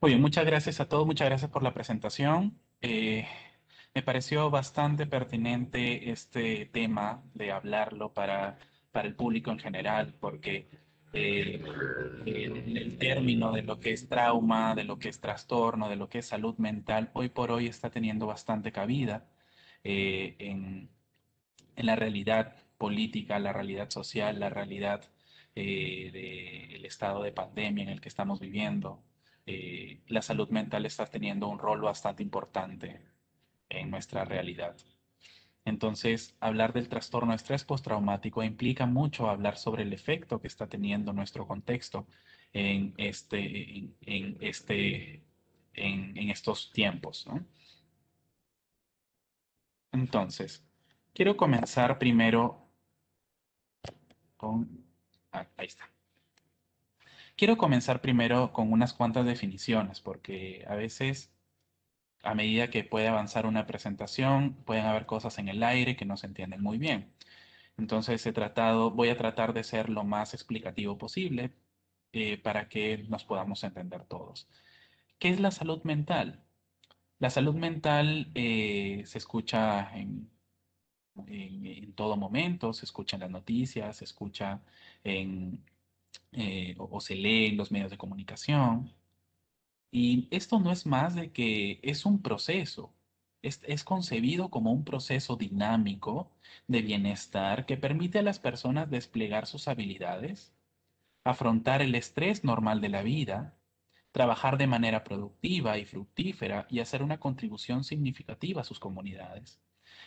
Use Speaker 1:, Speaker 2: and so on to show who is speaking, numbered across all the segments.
Speaker 1: Muy bien, muchas gracias a todos, muchas gracias por la presentación. Me pareció bastante pertinente este tema de hablarlo para el público en general, porque eh, el término de lo que es trauma, de lo que es trastorno, de lo que es salud mental, hoy por hoy está teniendo bastante cabida eh, en, en la realidad política, la realidad social, la realidad del estado de pandemia en el que estamos viviendo. La salud mental está teniendo un rol bastante importante en nuestra realidad. Entonces, hablar del trastorno de estrés postraumático implica mucho hablar sobre el efecto que está teniendo nuestro contexto en estos tiempos, ¿no? Entonces, quiero comenzar primero con... ahí está. Quiero comenzar primero con unas cuantas definiciones, porque a veces, a medida que puede avanzar una presentación, pueden haber cosas en el aire que no se entienden muy bien. Entonces, voy a tratar de ser lo más explicativo posible para que nos podamos entender todos. ¿Qué es la salud mental? La salud mental se escucha en todo momento, se escucha en las noticias, se escucha en, o se lee en los medios de comunicación. Y esto no es más de que es un proceso, es concebido como un proceso dinámico de bienestar que permite a las personas desplegar sus habilidades, afrontar el estrés normal de la vida, trabajar de manera productiva y fructífera y hacer una contribución significativa a sus comunidades.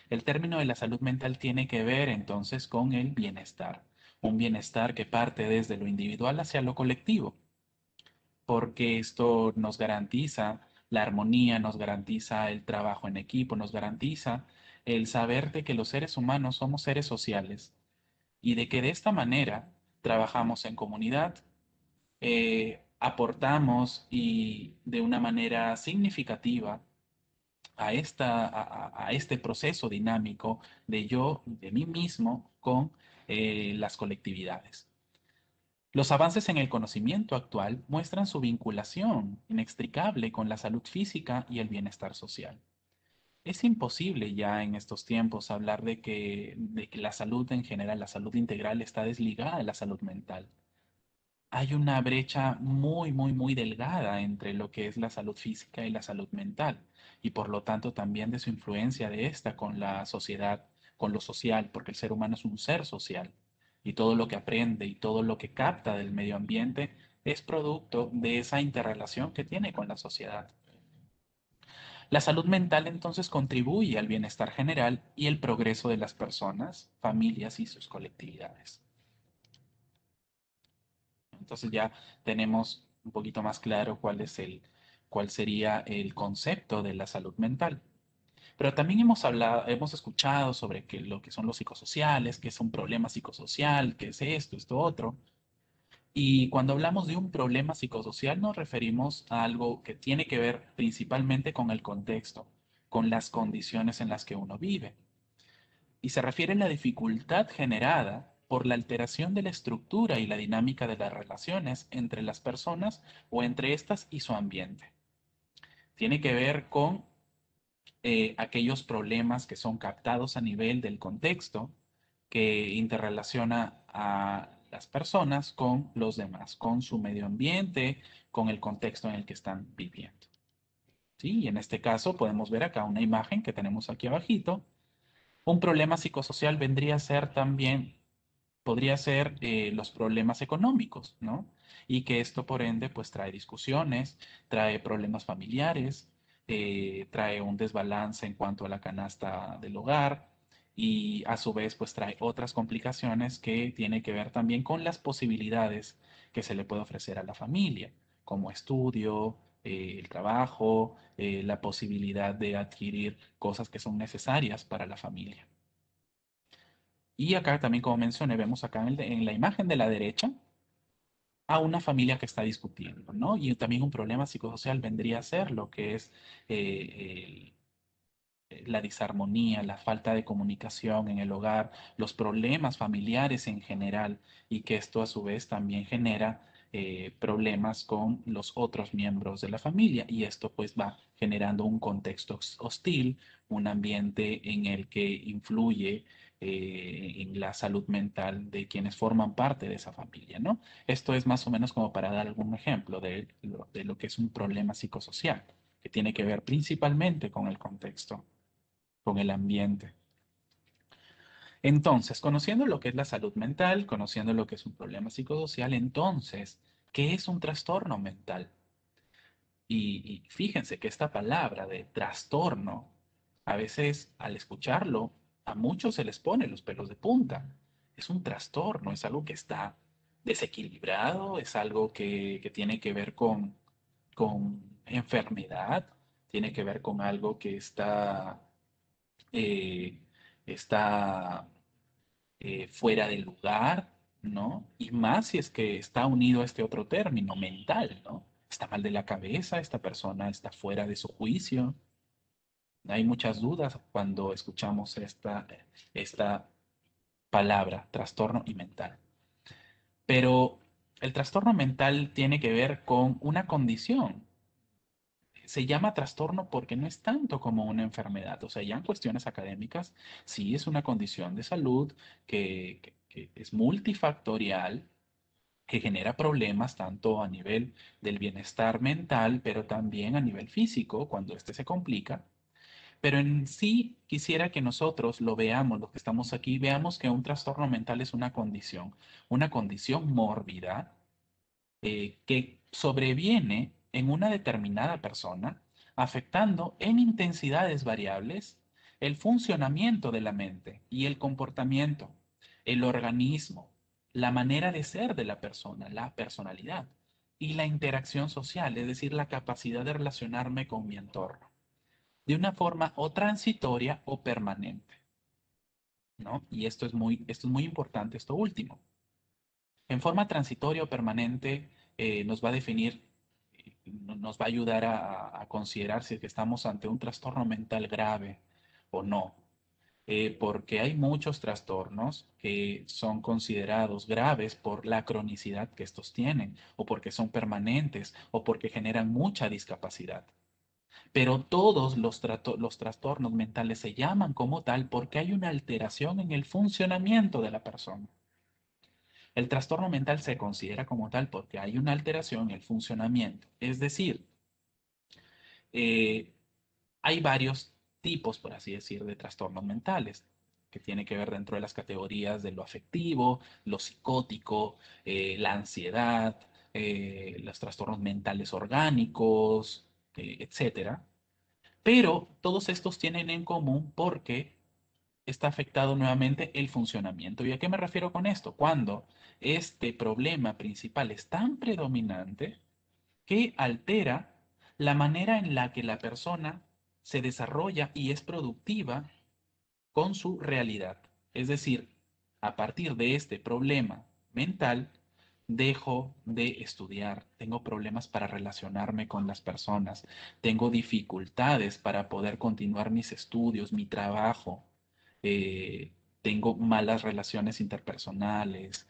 Speaker 1: El término de la salud mental tiene que ver entonces con el bienestar, un bienestar que parte desde lo individual hacia lo colectivo porque esto nos garantiza la armonía, nos garantiza el trabajo en equipo, nos garantiza el saber de que los seres humanos somos seres sociales y de que de esta manera trabajamos en comunidad, aportamos y de una manera significativa a este proceso dinámico de yo, de mí mismo, con las colectividades. Los avances en el conocimiento actual muestran su vinculación inextricable con la salud física y el bienestar social. Es imposible ya en estos tiempos hablar de que la salud en general, la salud integral está desligada de la salud mental. Hay una brecha muy, muy, muy delgada entre lo que es la salud física y la salud mental, y por lo tanto también de su influencia de esta con la sociedad, con lo social, porque el ser humano es un ser social, y todo lo que aprende y todo lo que capta del medio ambiente es producto de esa interrelación que tiene con la sociedad. La salud mental entonces contribuye al bienestar general y el progreso de las personas, familias y sus colectividades. Entonces ya tenemos un poquito más claro cuál sería el concepto de la salud mental. Pero también hemos escuchado sobre lo que son los psicosociales, qué es un problema psicosocial, qué es esto otro. Y cuando hablamos de un problema psicosocial nos referimos a algo que tiene que ver principalmente con el contexto, con las condiciones en las que uno vive y se refiere a la dificultad generada por la alteración de la estructura y la dinámica de las relaciones entre las personas o entre éstas y su ambiente. Tiene que ver con aquellos problemas que son captados a nivel del contexto que interrelaciona a las personas con los demás, con su medio ambiente, con el contexto en el que están viviendo. ¿Sí? Y en este caso podemos ver acá una imagen que tenemos aquí abajito. Un problema psicosocial vendría a ser también podría ser los problemas económicos, ¿no? Y que esto por ende pues trae discusiones, trae problemas familiares, trae un desbalance en cuanto a la canasta del hogar y a su vez pues trae otras complicaciones que tiene que ver también con las posibilidades que se le puede ofrecer a la familia, como estudio, el trabajo, la posibilidad de adquirir cosas que son necesarias para la familia. Y acá también, como mencioné, vemos acá en la imagen de la derecha a una familia que está discutiendo, ¿no? Y también un problema psicosocial vendría a ser lo que es la disarmonía, la falta de comunicación en el hogar, los problemas familiares en general, y que esto a su vez también genera problemas con los otros miembros de la familia y esto pues va generando un contexto hostil, un ambiente en el que influye en la salud mental de quienes forman parte de esa familia, ¿no? Esto es más o menos como para dar algún ejemplo de lo que es un problema psicosocial, que tiene que ver principalmente con el contexto, con el ambiente. Entonces, conociendo lo que es la salud mental, conociendo lo que es un problema psicosocial, entonces, ¿qué es un trastorno mental? Y fíjense que esta palabra de trastorno, a veces al escucharlo, a muchos se les pone los pelos de punta. Es un trastorno, es algo que está desequilibrado, es algo que tiene que ver con enfermedad, tiene que ver con algo que eh, está fuera de lugar, ¿no? Y más si es que está unido a este otro término, mental, ¿no? Está mal de la cabeza, esta persona está fuera de su juicio. Hay muchas dudas cuando escuchamos esta palabra, trastorno y mental. Pero el trastorno mental tiene que ver con una condición. Se llama trastorno porque no es tanto como una enfermedad. O sea, ya en cuestiones académicas, sí es una condición de salud que es multifactorial, que genera problemas tanto a nivel del bienestar mental, pero también a nivel físico, cuando este se complica. Pero en sí quisiera que nosotros lo veamos, los que estamos aquí, veamos que un trastorno mental es una condición mórbida que sobreviene en una determinada persona, afectando en intensidades variables el funcionamiento de la mente y el comportamiento, el organismo, la manera de ser de la persona, la personalidad y la interacción social, es decir, la capacidad de relacionarme con mi entorno, de una forma o transitoria o permanente, ¿no? Y esto es muy importante, esto último. En forma transitoria o permanente nos va a definir, nos va a ayudar a considerar si es que estamos ante un trastorno mental grave o no. Porque hay muchos trastornos que son considerados graves por la cronicidad que estos tienen, o porque son permanentes, o porque generan mucha discapacidad. Pero todos los trastornos mentales se llaman como tal porque hay una alteración en el funcionamiento de la persona. El trastorno mental se considera como tal porque hay una alteración en el funcionamiento. Es decir, eh, hay varios tipos, por así decir, de trastornos mentales que tiene que ver dentro de las categorías de lo afectivo, lo psicótico, la ansiedad, los trastornos mentales orgánicos, etcétera. Pero todos estos tienen en común porque está afectado nuevamente el funcionamiento. ¿Y a qué me refiero con esto? Cuando este problema principal es tan predominante que altera la manera en la que la persona se desarrolla y es productiva con su realidad. Es decir, a partir de este problema mental, dejo de estudiar, tengo problemas para relacionarme con las personas, tengo dificultades para poder continuar mis estudios, mi trabajo, tengo malas relaciones interpersonales,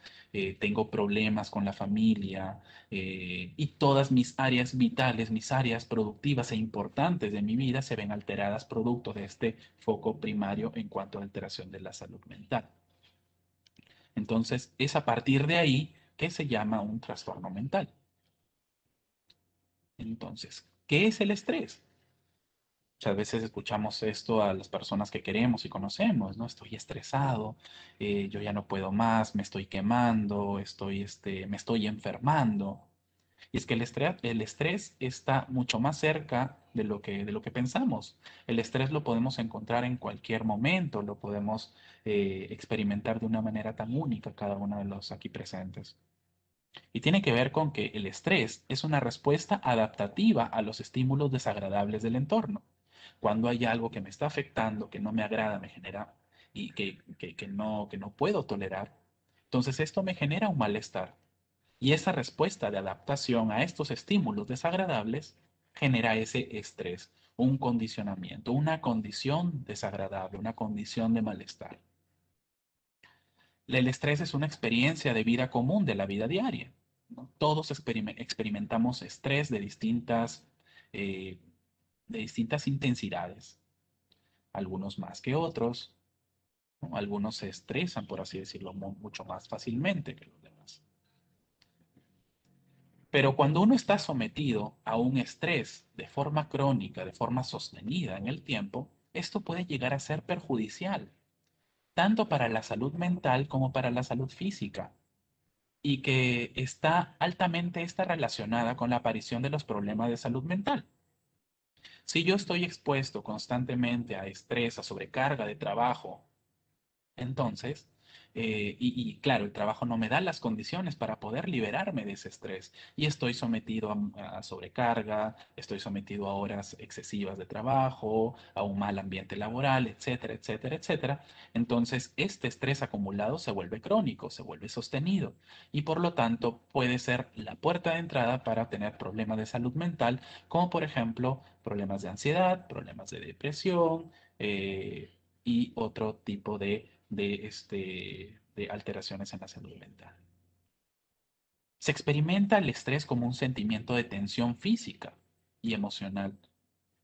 Speaker 1: tengo problemas con la familia y todas mis áreas vitales, mis áreas productivas e importantes de mi vida se ven alteradas producto de este foco primario en cuanto a alteración de la salud mental. Entonces, es a partir de ahí que se llama un trastorno mental. Entonces, ¿qué es el estrés? Muchas veces escuchamos esto a las personas que queremos y conocemos, ¿no? Estoy estresado, yo ya no puedo más, me estoy quemando, me estoy enfermando. Y es que el estrés está mucho más cerca de lo que pensamos. El estrés lo podemos encontrar en cualquier momento, lo podemos experimentar de una manera tan única cada uno de los aquí presentes. Y tiene que ver con que el estrés es una respuesta adaptativa a los estímulos desagradables del entorno. Cuando hay algo que me está afectando, que no me agrada, me genera y que no puedo tolerar, entonces esto me genera un malestar. Y esa respuesta de adaptación a estos estímulos desagradables genera ese estrés, un condicionamiento, una condición desagradable, una condición de malestar. El estrés es una experiencia de vida común, de la vida diaria. ¿no? Todos experimentamos estrés eh, de distintas intensidades, algunos más que otros, ¿no? Algunos se estresan, por así decirlo, mucho más fácilmente que los demás. Pero cuando uno está sometido a un estrés de forma crónica, de forma sostenida en el tiempo, esto puede llegar a ser perjudicial, tanto para la salud mental como para la salud física, y que está relacionada con la aparición de los problemas de salud mental. Si yo estoy expuesto constantemente a estrés, a sobrecarga de trabajo, entonces, claro, el trabajo no me da las condiciones para poder liberarme de ese estrés y estoy sometido a sobrecarga, estoy sometido a horas excesivas de trabajo, a un mal ambiente laboral, etcétera, etcétera, etcétera. Entonces, este estrés acumulado se vuelve crónico, se vuelve sostenido y por lo tanto puede ser la puerta de entrada para tener problemas de salud mental, como por ejemplo problemas de ansiedad, problemas de depresión, y otro tipo de alteraciones en la salud mental. Se experimenta el estrés como un sentimiento de tensión física y emocional.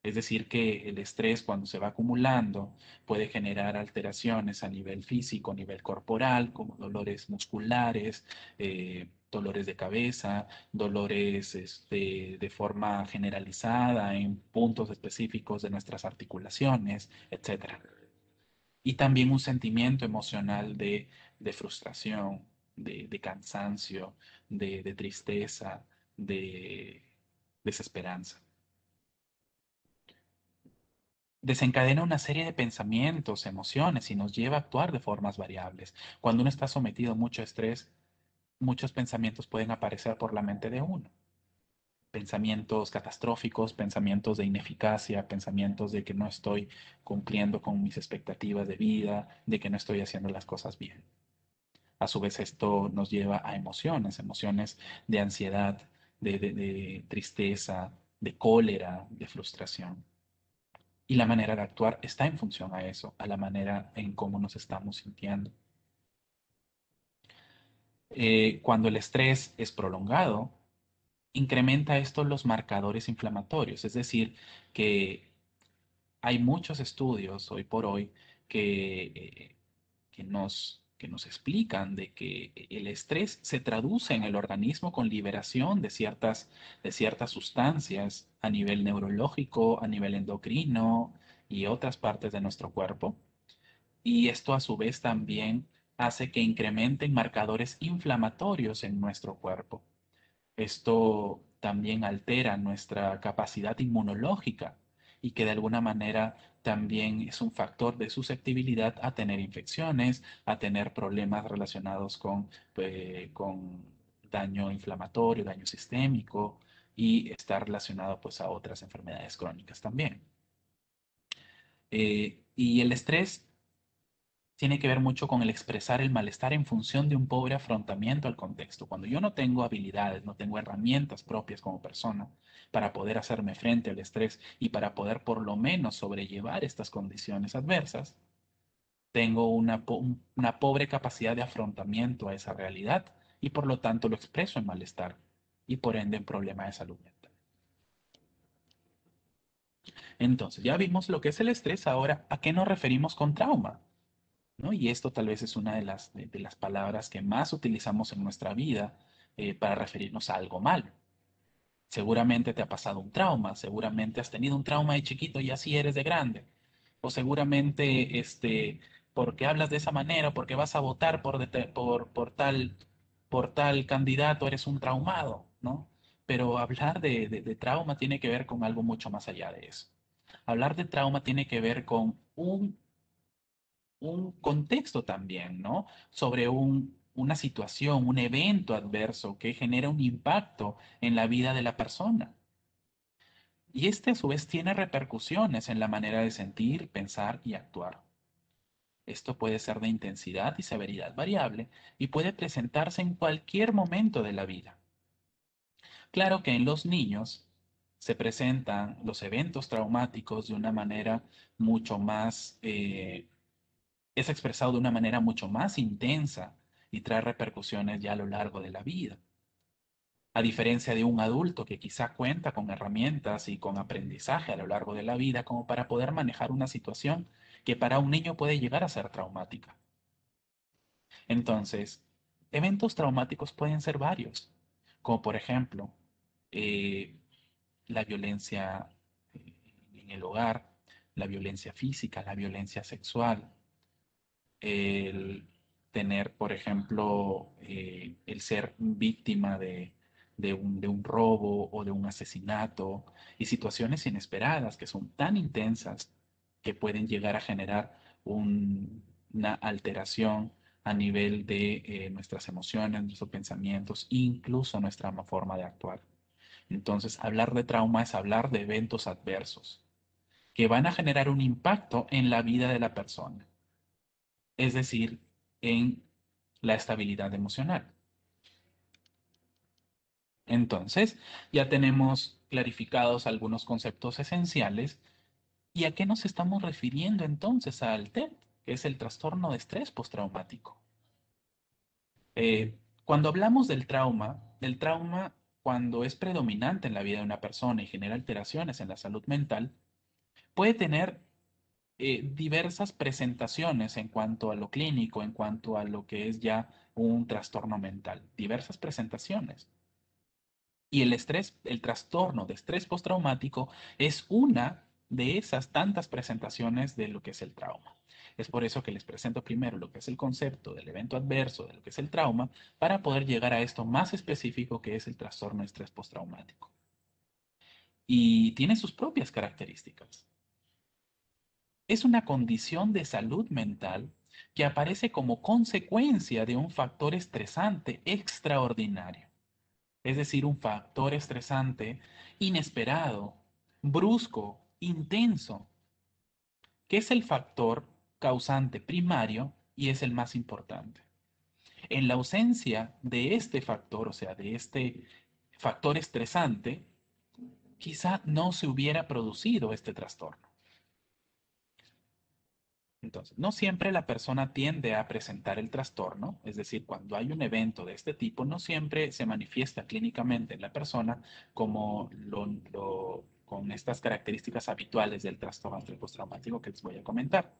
Speaker 1: Es decir, que el estrés cuando se va acumulando puede generar alteraciones a nivel físico, a nivel corporal, como dolores musculares, dolores de cabeza, dolores de forma generalizada en puntos específicos de nuestras articulaciones, etcétera. Y también un sentimiento emocional de frustración, de cansancio, de tristeza, de desesperanza. Desencadena una serie de pensamientos, emociones y nos lleva a actuar de formas variables. Cuando uno está sometido a mucho estrés, muchos pensamientos pueden aparecer por la mente de uno. Pensamientos catastróficos, pensamientos de ineficacia, pensamientos de que no estoy cumpliendo con mis expectativas de vida, de que no estoy haciendo las cosas bien. A su vez, esto nos lleva a emociones, emociones de ansiedad, de tristeza, de cólera, de frustración. Y la manera de actuar está en función a eso, a la manera en cómo nos estamos sintiendo. Cuando el estrés es prolongado, incrementa esto los marcadores inflamatorios, es decir, que hay muchos estudios hoy por hoy que nos explican de que el estrés se traduce en el organismo con liberación de ciertas sustancias a nivel neurológico, a nivel endocrino y otras partes de nuestro cuerpo. Y esto a su vez también hace que incrementen marcadores inflamatorios en nuestro cuerpo. Esto también altera nuestra capacidad inmunológica y que de alguna manera también es un factor de susceptibilidad a tener infecciones, a tener problemas relacionados con daño inflamatorio, daño sistémico y está relacionado pues a otras enfermedades crónicas también. Y el estrés tiene que ver mucho con el expresar el malestar en función de un pobre afrontamiento al contexto. Cuando yo no tengo habilidades, no tengo herramientas propias como persona para poder hacerme frente al estrés y para poder por lo menos sobrellevar estas condiciones adversas, tengo una pobre capacidad de afrontamiento a esa realidad y por lo tanto lo expreso en malestar y por ende en problema de salud mental. Entonces, ya vimos lo que es el estrés, ahora, ¿a qué nos referimos con trauma? ¿No? Y esto tal vez es una de las palabras que más utilizamos en nuestra vida para referirnos a algo malo. Seguramente te ha pasado un trauma, seguramente has tenido un trauma de chiquito y así eres de grande. O seguramente, ¿por qué hablas de esa manera? ¿Por qué vas a votar por tal candidato? Eres un traumado, ¿no? Pero hablar de trauma tiene que ver con algo mucho más allá de eso. Hablar de trauma tiene que ver con un contexto también, ¿no? Sobre una situación, un evento adverso que genera un impacto en la vida de la persona. Y este a su vez tiene repercusiones en la manera de sentir, pensar y actuar. Esto puede ser de intensidad y severidad variable y puede presentarse en cualquier momento de la vida. Claro que en los niños se presentan los eventos traumáticos de una manera mucho más es expresado de una manera mucho más intensa y trae repercusiones ya a lo largo de la vida. A diferencia de un adulto que quizá cuenta con herramientas y con aprendizaje a lo largo de la vida como para poder manejar una situación que para un niño puede llegar a ser traumática. Entonces, eventos traumáticos pueden ser varios, como por ejemplo eh, la violencia eh, en el hogar, la violencia física, la violencia sexual, el tener, por ejemplo, el ser víctima de un robo o de un asesinato y situaciones inesperadas que son tan intensas que pueden llegar a generar una alteración a nivel de nuestras emociones, nuestros pensamientos, incluso nuestra forma de actuar. Entonces, hablar de trauma es hablar de eventos adversos que van a generar un impacto en la vida de la persona, es decir, en la estabilidad emocional. Entonces, ya tenemos clarificados algunos conceptos esenciales. ¿Y a qué nos estamos refiriendo entonces al TEP, que es el trastorno de estrés postraumático? Cuando hablamos del trauma, cuando es predominante en la vida de una persona y genera alteraciones en la salud mental, puede tener diversas presentaciones en cuanto a lo clínico, en cuanto a lo que es ya un trastorno mental, diversas presentaciones. Y el estrés, el trastorno de estrés postraumático es una de esas tantas presentaciones de lo que es el trauma. Es por eso que les presento primero lo que es el concepto del evento adverso, de lo que es el trauma, para poder llegar a esto más específico que es el trastorno de estrés postraumático. Y tiene sus propias características. Es una condición de salud mental que aparece como consecuencia de un factor estresante extraordinario, es decir, un factor estresante inesperado, brusco, intenso, que es el factor causante primario y es el más importante. En la ausencia de este factor, o sea, de este factor estresante, quizá no se hubiera producido este trastorno. Entonces, no siempre la persona tiende a presentar el trastorno, es decir, cuando hay un evento de este tipo, no siempre se manifiesta clínicamente en la persona como con estas características habituales del trastorno postraumático que les voy a comentar.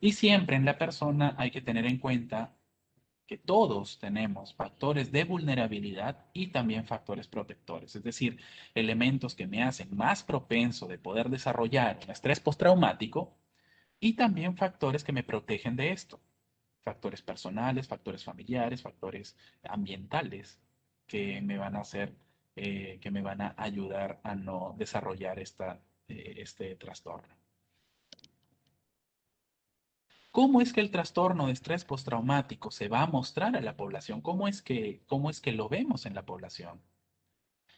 Speaker 1: Y siempre en la persona hay que tener en cuenta que todos tenemos factores de vulnerabilidad y también factores protectores, es decir, elementos que me hacen más propenso de poder desarrollar un estrés postraumático y también factores que me protegen de esto. Factores personales, factores familiares, factores ambientales que me van a hacer, que me van a ayudar a no desarrollar este trastorno. ¿Cómo es que el trastorno de estrés postraumático se va a mostrar a la población? ¿Cómo es que lo vemos en la población?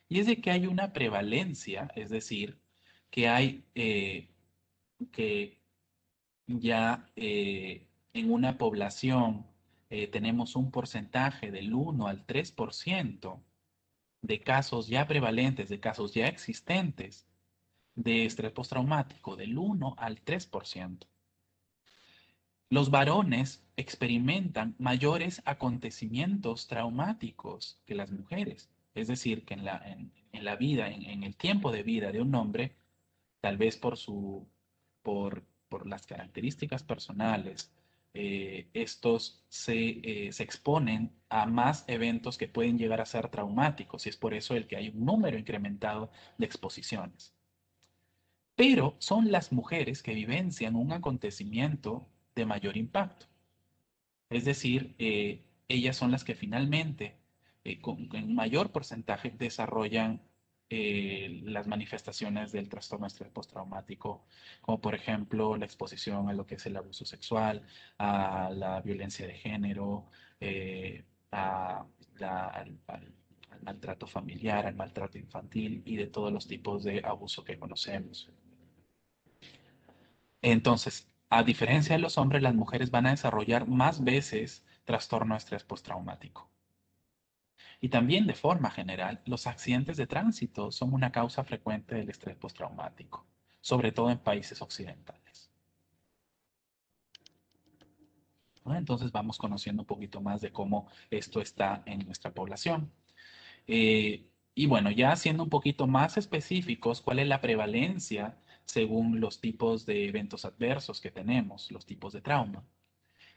Speaker 1: Y es de que hay una prevalencia, es decir, que hay que ya en una población tenemos un porcentaje del 1 al 3% de casos ya prevalentes, de casos ya existentes de estrés postraumático, del 1 al 3%. Los varones experimentan mayores acontecimientos traumáticos que las mujeres. Es decir, que en la vida, en el tiempo de vida de un hombre, tal vez por las características personales, estos se exponen a más eventos que pueden llegar a ser traumáticos y es por eso el que hay un número incrementado de exposiciones. Pero son las mujeres que vivencian un acontecimiento de mayor impacto. Es decir, ellas son las que finalmente, en mayor porcentaje, desarrollan las manifestaciones del trastorno de estrés postraumático, como por ejemplo la exposición a lo que es el abuso sexual, a la violencia de género, a al maltrato familiar, al maltrato infantil y de todos los tipos de abuso que conocemos. Entonces, a diferencia de los hombres, las mujeres van a desarrollar más veces trastorno de estrés postraumático. Y también, de forma general, los accidentes de tránsito son una causa frecuente del estrés postraumático, sobre todo en países occidentales. ¿No? Entonces vamos conociendo un poquito más de cómo esto está en nuestra población. Y bueno, ya siendo un poquito más específicos, ¿cuál es la prevalencia según los tipos de eventos adversos que tenemos, los tipos de trauma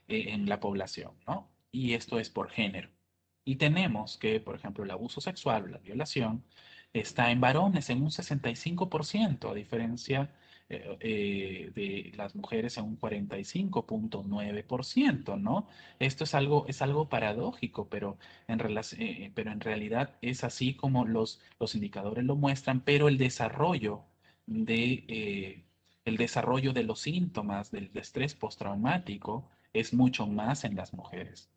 Speaker 1: en la población, ¿no? Y esto es por género. Y tenemos que, por ejemplo, el abuso sexual o la violación está en varones en un 65%, a diferencia de las mujeres en un 45,9%, ¿no? Esto es algo paradójico, pero en realidad es así como los indicadores lo muestran, pero el desarrollo de los síntomas del estrés postraumático es mucho más en las mujeres.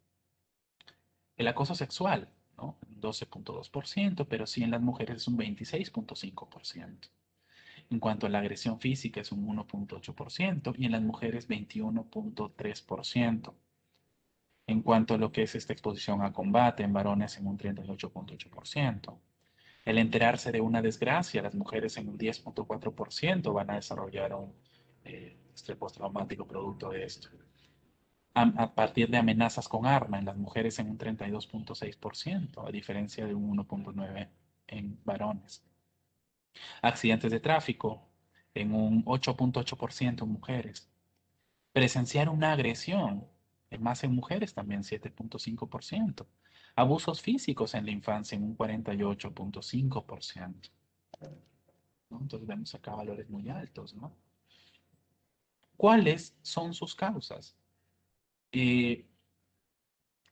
Speaker 1: El acoso sexual, ¿no? 12,2%, pero sí en las mujeres es un 26,5%. En cuanto a la agresión física es un 1,8% y en las mujeres 21,3%. En cuanto a lo que es esta exposición a combate en varones en un 38,8%. El enterarse de una desgracia, las mujeres en un 10,4% van a desarrollar un estrés postraumático producto de esto. A partir de amenazas con arma en las mujeres en un 32,6%, a diferencia de un 1,9% en varones. Accidentes de tráfico en un 8,8% en mujeres. Presenciar una agresión, más en mujeres también 7,5%. Abusos físicos en la infancia en un 48,5%. ¿No? Entonces vemos acá valores muy altos, ¿no? ¿Cuáles son sus causas? Eh,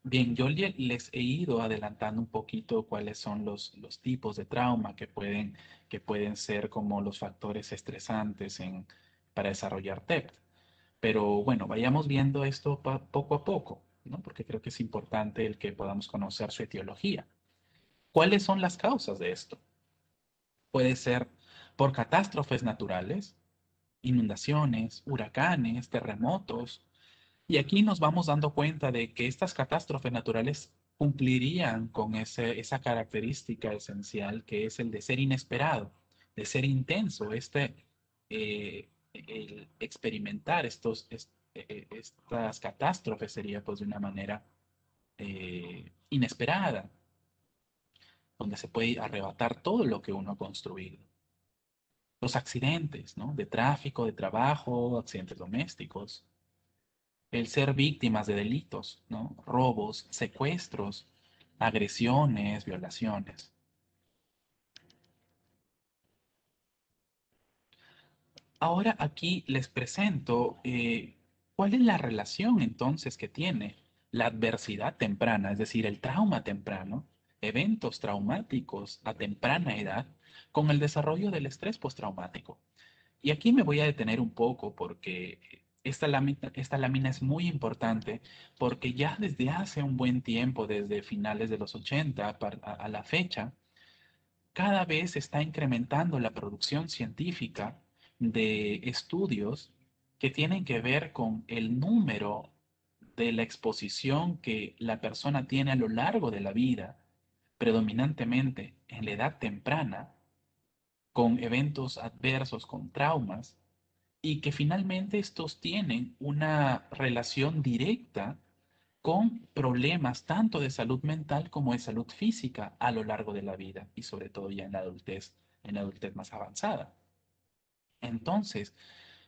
Speaker 1: Bien, yo les he ido adelantando un poquito cuáles son los tipos de trauma que pueden ser como los factores estresantes para desarrollar TEPT. Pero bueno, vayamos viendo esto poco a poco, ¿no? Porque creo que es importante el que podamos conocer su etiología. ¿Cuáles son las causas de esto? Puede ser por catástrofes naturales, inundaciones, huracanes, terremotos, y aquí nos vamos dando cuenta de que estas catástrofes naturales cumplirían con esa característica esencial que es el de ser inesperado, de ser intenso, el experimentar estas catástrofes sería pues de una manera inesperada, donde se puede arrebatar todo lo que uno ha construido. Los accidentes, ¿no? De tráfico, de trabajo, accidentes domésticos, el ser víctimas de delitos, ¿no? Robos, secuestros, agresiones, violaciones. Ahora aquí les presento cuál es la relación entonces que tiene la adversidad temprana, es decir, el trauma temprano, eventos traumáticos a temprana edad, con el desarrollo del estrés postraumático. Y aquí me voy a detener un poco porque esta lámina es muy importante porque ya desde hace un buen tiempo, desde finales de los 80 a la fecha, cada vez se está incrementando la producción científica de estudios que tienen que ver con el número de la exposición que la persona tiene a lo largo de la vida, predominantemente en la edad temprana, con eventos adversos, con traumas y que finalmente estos tienen una relación directa con problemas tanto de salud mental como de salud física a lo largo de la vida y sobre todo ya en la adultez más avanzada. Entonces,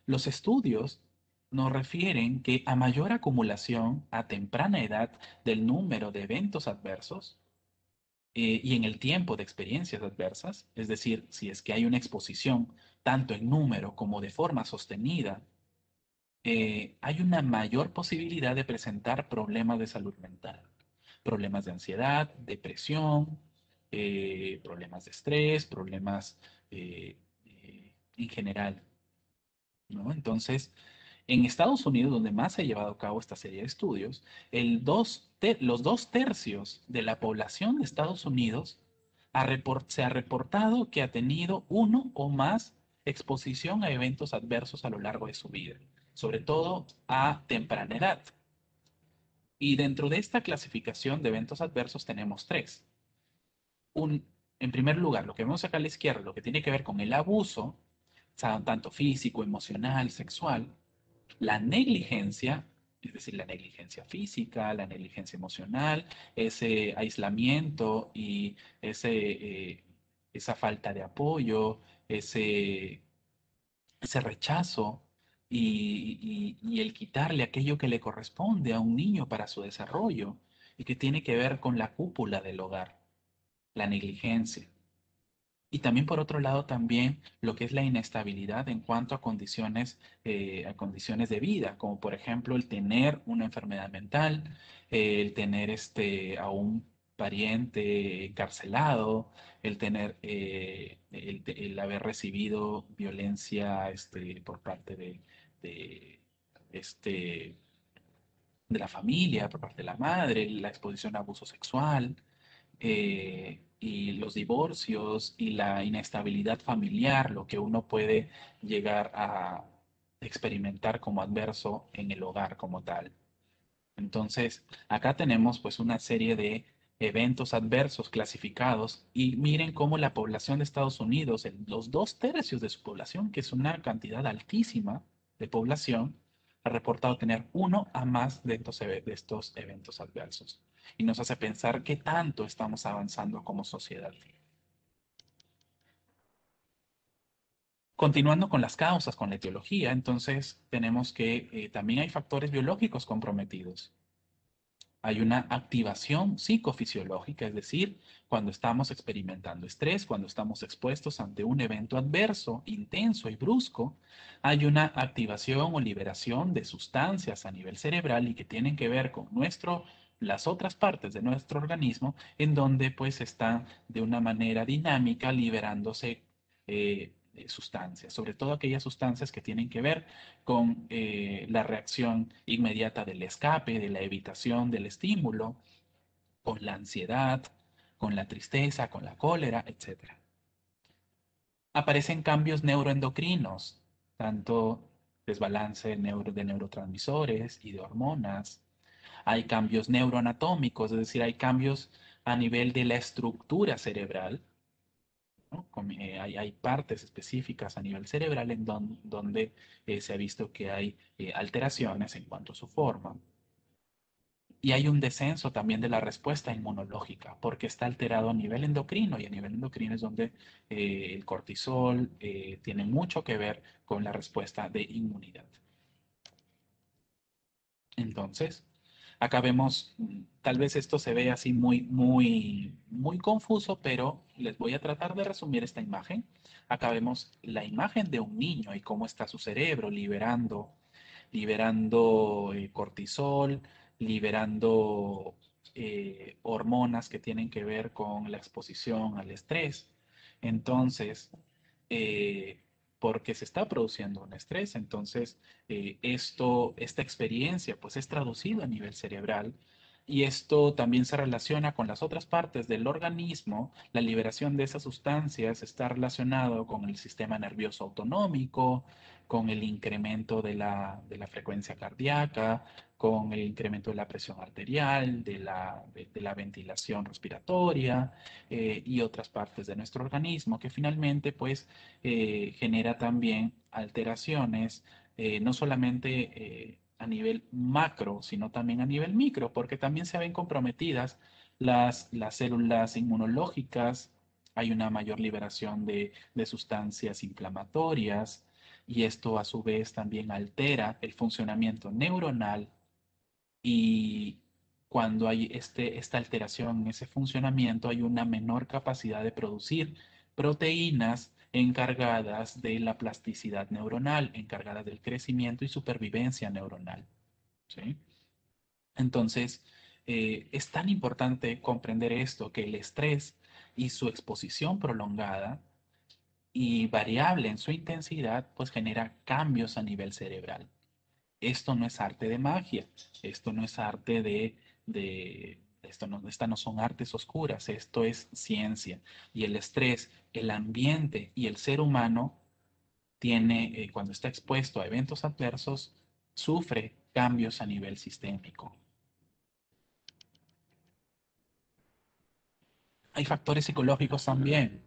Speaker 1: los estudios nos refieren que a mayor acumulación a temprana edad del número de eventos adversos, y en el tiempo de experiencias adversas, es decir, si es que hay una exposición tanto en número como de forma sostenida, hay una mayor posibilidad de presentar problemas de salud mental, problemas de ansiedad, depresión, problemas de estrés, problemas en general, ¿no? Entonces, en Estados Unidos, donde más se ha llevado a cabo esta serie de estudios, los 2 tercios de la población de Estados Unidos se ha reportado que ha tenido uno o más exposición a eventos adversos a lo largo de su vida, sobre todo a temprana edad. Y dentro de esta clasificación de eventos adversos tenemos tres. En primer lugar, lo que vemos acá a la izquierda, lo que tiene que ver con el abuso, tanto físico, emocional, sexual, la negligencia es decir, la negligencia física, la negligencia emocional, ese aislamiento y esa falta de apoyo, ese, ese rechazo y el quitarle aquello que le corresponde a un niño para su desarrollo y que tiene que ver con la cúpula del hogar, la negligencia. Y también por otro lado también lo que es la inestabilidad en cuanto a condiciones de vida, como por ejemplo el tener una enfermedad mental, el tener a un pariente encarcelado, el tener el haber recibido violencia por parte de, este, de la familia, por parte de la madre, la exposición a abuso sexual y los divorcios y la inestabilidad familiar, lo que uno puede llegar a experimentar como adverso en el hogar como tal. Entonces, acá tenemos pues una serie de eventos adversos clasificados y miren cómo la población de Estados Unidos, los 2/3 de su población, que es una cantidad altísima de población, ha reportado tener uno a más de estos eventos adversos. Y nos hace pensar qué tanto estamos avanzando como sociedad. Continuando con las causas, con la etiología, entonces tenemos que también hay factores biológicos comprometidos. Hay una activación psicofisiológica, es decir, cuando estamos experimentando estrés, cuando estamos expuestos ante un evento adverso, intenso y brusco, hay una activación o liberación de sustancias a nivel cerebral y que tienen que ver con las otras partes de nuestro organismo, en donde pues están de una manera dinámica liberándose sustancias, sobre todo aquellas sustancias que tienen que ver con la reacción inmediata del escape, de la evitación del estímulo, con la ansiedad, con la tristeza, con la cólera, etc. Aparecen cambios neuroendocrinos, tanto desbalance de neurotransmisores y de hormonas. Hay cambios neuroanatómicos, es decir, hay cambios a nivel de la estructura cerebral, ¿no? Hay partes específicas a nivel cerebral donde se ha visto que hay alteraciones en cuanto a su forma. Y hay un descenso también de la respuesta inmunológica, porque está alterado a nivel endocrino, y a nivel endocrino es donde el cortisol tiene mucho que ver con la respuesta de inmunidad. Entonces, acá vemos, tal vez esto se ve así muy confuso, pero les voy a tratar de resumir esta imagen. Acá vemos la imagen de un niño y cómo está su cerebro liberando cortisol, liberando hormonas que tienen que ver con la exposición al estrés. Entonces, eh, porque se está produciendo un estrés, entonces esta experiencia pues es traducida a nivel cerebral y esto también se relaciona con las otras partes del organismo. La liberación de esas sustancias está relacionado con el sistema nervioso autonómico, con el incremento de la frecuencia cardíaca, con el incremento de la presión arterial, de la ventilación respiratoria y otras partes de nuestro organismo que finalmente pues genera también alteraciones, no solamente a nivel macro, sino también a nivel micro, porque también se ven comprometidas las células inmunológicas, hay una mayor liberación de sustancias inflamatorias y esto a su vez también altera el funcionamiento neuronal y cuando hay esta alteración en ese funcionamiento, hay una menor capacidad de producir proteínas encargadas de la plasticidad neuronal, encargadas del crecimiento y supervivencia neuronal. ¿Sí? Entonces, es tan importante comprender esto, que el estrés y su exposición prolongada y variable en su intensidad, pues genera cambios a nivel cerebral. Esto no es arte de magia, esto no es arte estas no son artes oscuras, esto es ciencia. Y el estrés, el ambiente y el ser humano cuando está expuesto a eventos adversos, sufre cambios a nivel sistémico. Hay factores psicológicos también.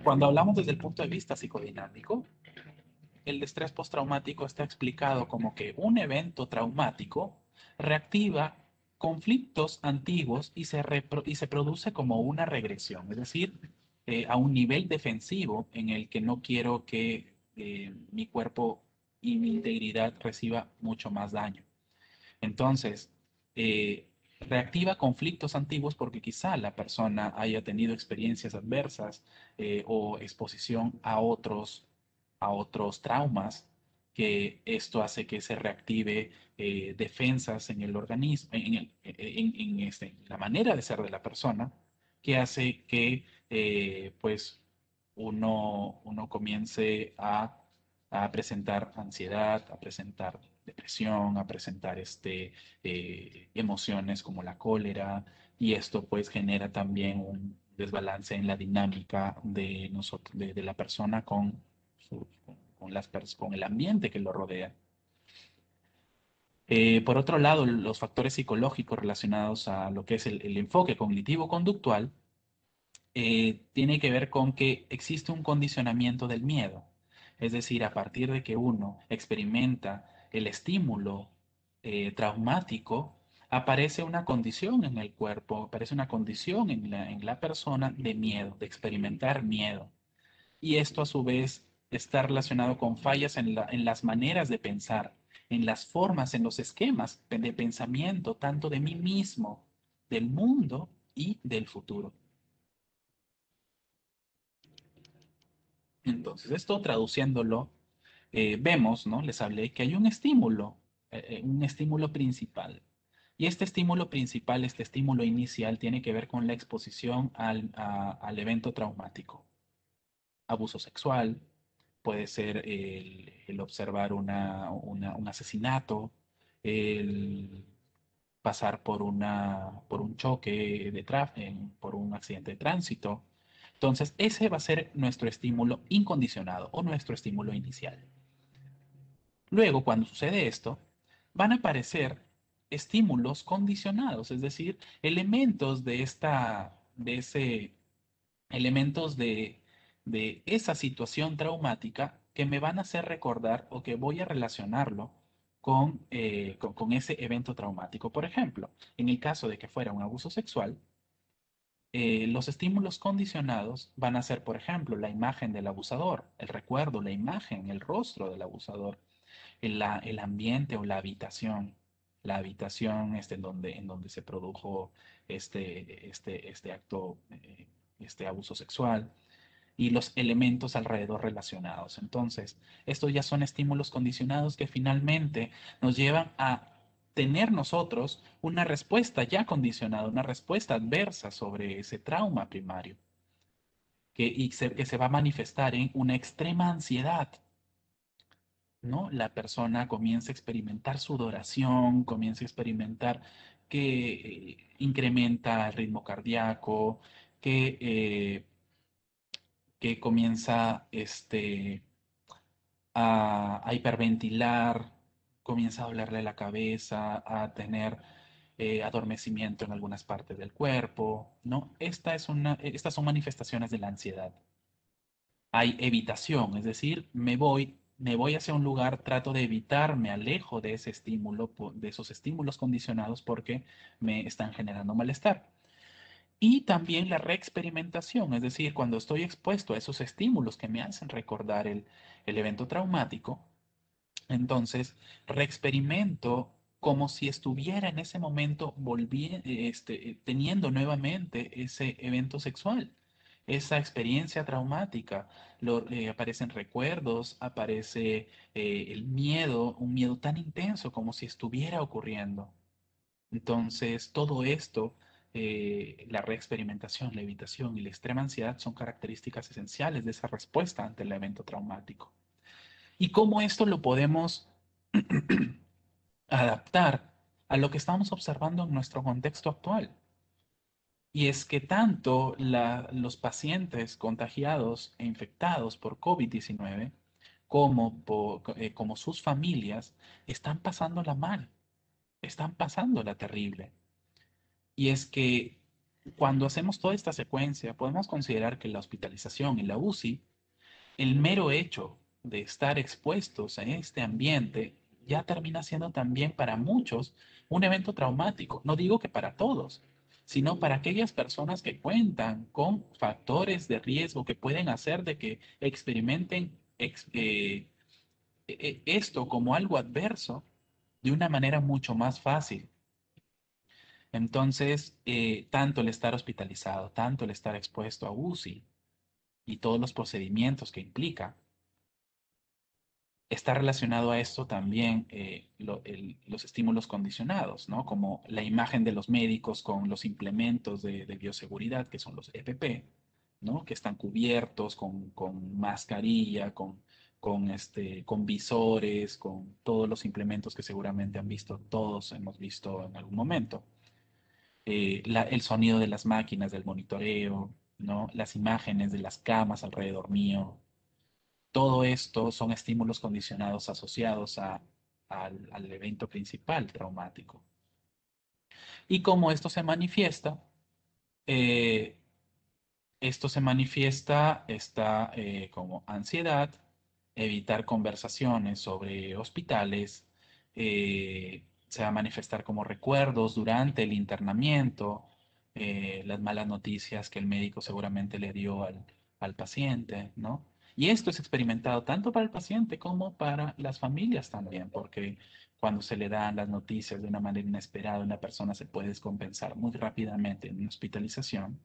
Speaker 1: Cuando hablamos desde el punto de vista psicodinámico, el estrés postraumático está explicado como que un evento traumático reactiva conflictos antiguos y se produce como una regresión, es decir, a un nivel defensivo en el que no quiero que mi cuerpo y mi integridad reciba mucho más daño. Entonces, reactiva conflictos antiguos porque quizá la persona haya tenido experiencias adversas o exposición a otros traumas, que esto hace que se reactive defensas en el organismo, en la manera de ser de la persona, que hace que pues uno comience a presentar ansiedad, a presentar depresión, a presentar emociones como la cólera, y esto pues genera también un desbalance en la dinámica de nosotros, de la persona con el ambiente que lo rodea. Por otro lado, los factores psicológicos relacionados a lo que es el enfoque cognitivo-conductual tiene que ver con que existe un condicionamiento del miedo. Es decir, a partir de que uno experimenta el estímulo traumático, aparece una condición en el cuerpo, aparece una condición en la persona de miedo, de experimentar miedo. Y esto a su vez está relacionado con fallas en las maneras de pensar, en las formas, en los esquemas de pensamiento, tanto de mí mismo, del mundo y del futuro. Entonces, esto traduciéndolo, vemos, ¿no? Les hablé que hay un estímulo principal. Y este estímulo principal, este estímulo inicial, tiene que ver con la exposición al evento traumático. Abuso sexual, puede ser el observar un asesinato, el pasar por un choque de tráfico, por un accidente de tránsito. Entonces, ese va a ser nuestro estímulo incondicionado o nuestro estímulo inicial. Luego, cuando sucede esto, van a aparecer estímulos condicionados, es decir, elementos elementos de esa situación traumática que me van a hacer recordar o que voy a relacionarlo con ese evento traumático. Por ejemplo, en el caso de que fuera un abuso sexual, los estímulos condicionados van a ser, por ejemplo, la imagen del abusador, el recuerdo, la imagen, el rostro del abusador, el ambiente o la habitación en donde se produjo este acto, este abuso sexual y los elementos alrededor relacionados. Entonces, estos ya son estímulos condicionados que finalmente nos llevan a tener nosotros una respuesta ya condicionada, una respuesta adversa sobre ese trauma primario, que se va a manifestar en una extrema ansiedad, ¿no? La persona comienza a experimentar sudoración, comienza a experimentar que incrementa el ritmo cardíaco, que, eh, que comienza a hiperventilar, comienza a dolerle la cabeza, a tener adormecimiento en algunas partes del cuerpo, ¿no? Estas son manifestaciones de la ansiedad. Hay evitación, es decir, me voy hacia un lugar, trato de evitar, me alejo de ese estímulo, de esos estímulos condicionados porque me están generando malestar. Y también la reexperimentación, es decir, cuando estoy expuesto a esos estímulos que me hacen recordar el evento traumático, entonces reexperimento como si estuviera en ese momento teniendo nuevamente ese evento sexual, esa experiencia traumática. Aparecen recuerdos, aparece el miedo, un miedo tan intenso como si estuviera ocurriendo. Entonces, todo esto, la reexperimentación, la evitación y la extrema ansiedad son características esenciales de esa respuesta ante el evento traumático. ¿Y cómo esto lo podemos adaptar a lo que estamos observando en nuestro contexto actual? Y es que tanto los pacientes contagiados e infectados por COVID-19 como sus familias están pasándola mal, están pasándola terrible. Y es que cuando hacemos toda esta secuencia, podemos considerar que la hospitalización y la UCI, el mero hecho de estar expuestos a este ambiente, ya termina siendo también para muchos un evento traumático. No digo que para todos, sino para aquellas personas que cuentan con factores de riesgo que pueden hacer de que experimenten esto como algo adverso de una manera mucho más fácil. Entonces, tanto el estar hospitalizado, tanto el estar expuesto a UCI y todos los procedimientos que implica, está relacionado a esto también los estímulos condicionados, ¿no? Como la imagen de los médicos con los implementos de bioseguridad, que son los EPP, ¿no? Que están cubiertos con mascarilla, con visores, con todos los implementos que seguramente han visto, todos hemos visto en algún momento. El sonido de las máquinas, del monitoreo, ¿no? Las imágenes de las camas alrededor mío, todo esto son estímulos condicionados asociados al evento principal traumático. Y cómo esto se manifiesta, eh, esto se manifiesta está como ansiedad, evitar conversaciones sobre hospitales, se va a manifestar como recuerdos durante el internamiento, las malas noticias que el médico seguramente le dio al paciente, ¿no? Y esto es experimentado tanto para el paciente como para las familias también, porque cuando se le dan las noticias de una manera inesperada, una persona se puede descompensar muy rápidamente en una hospitalización.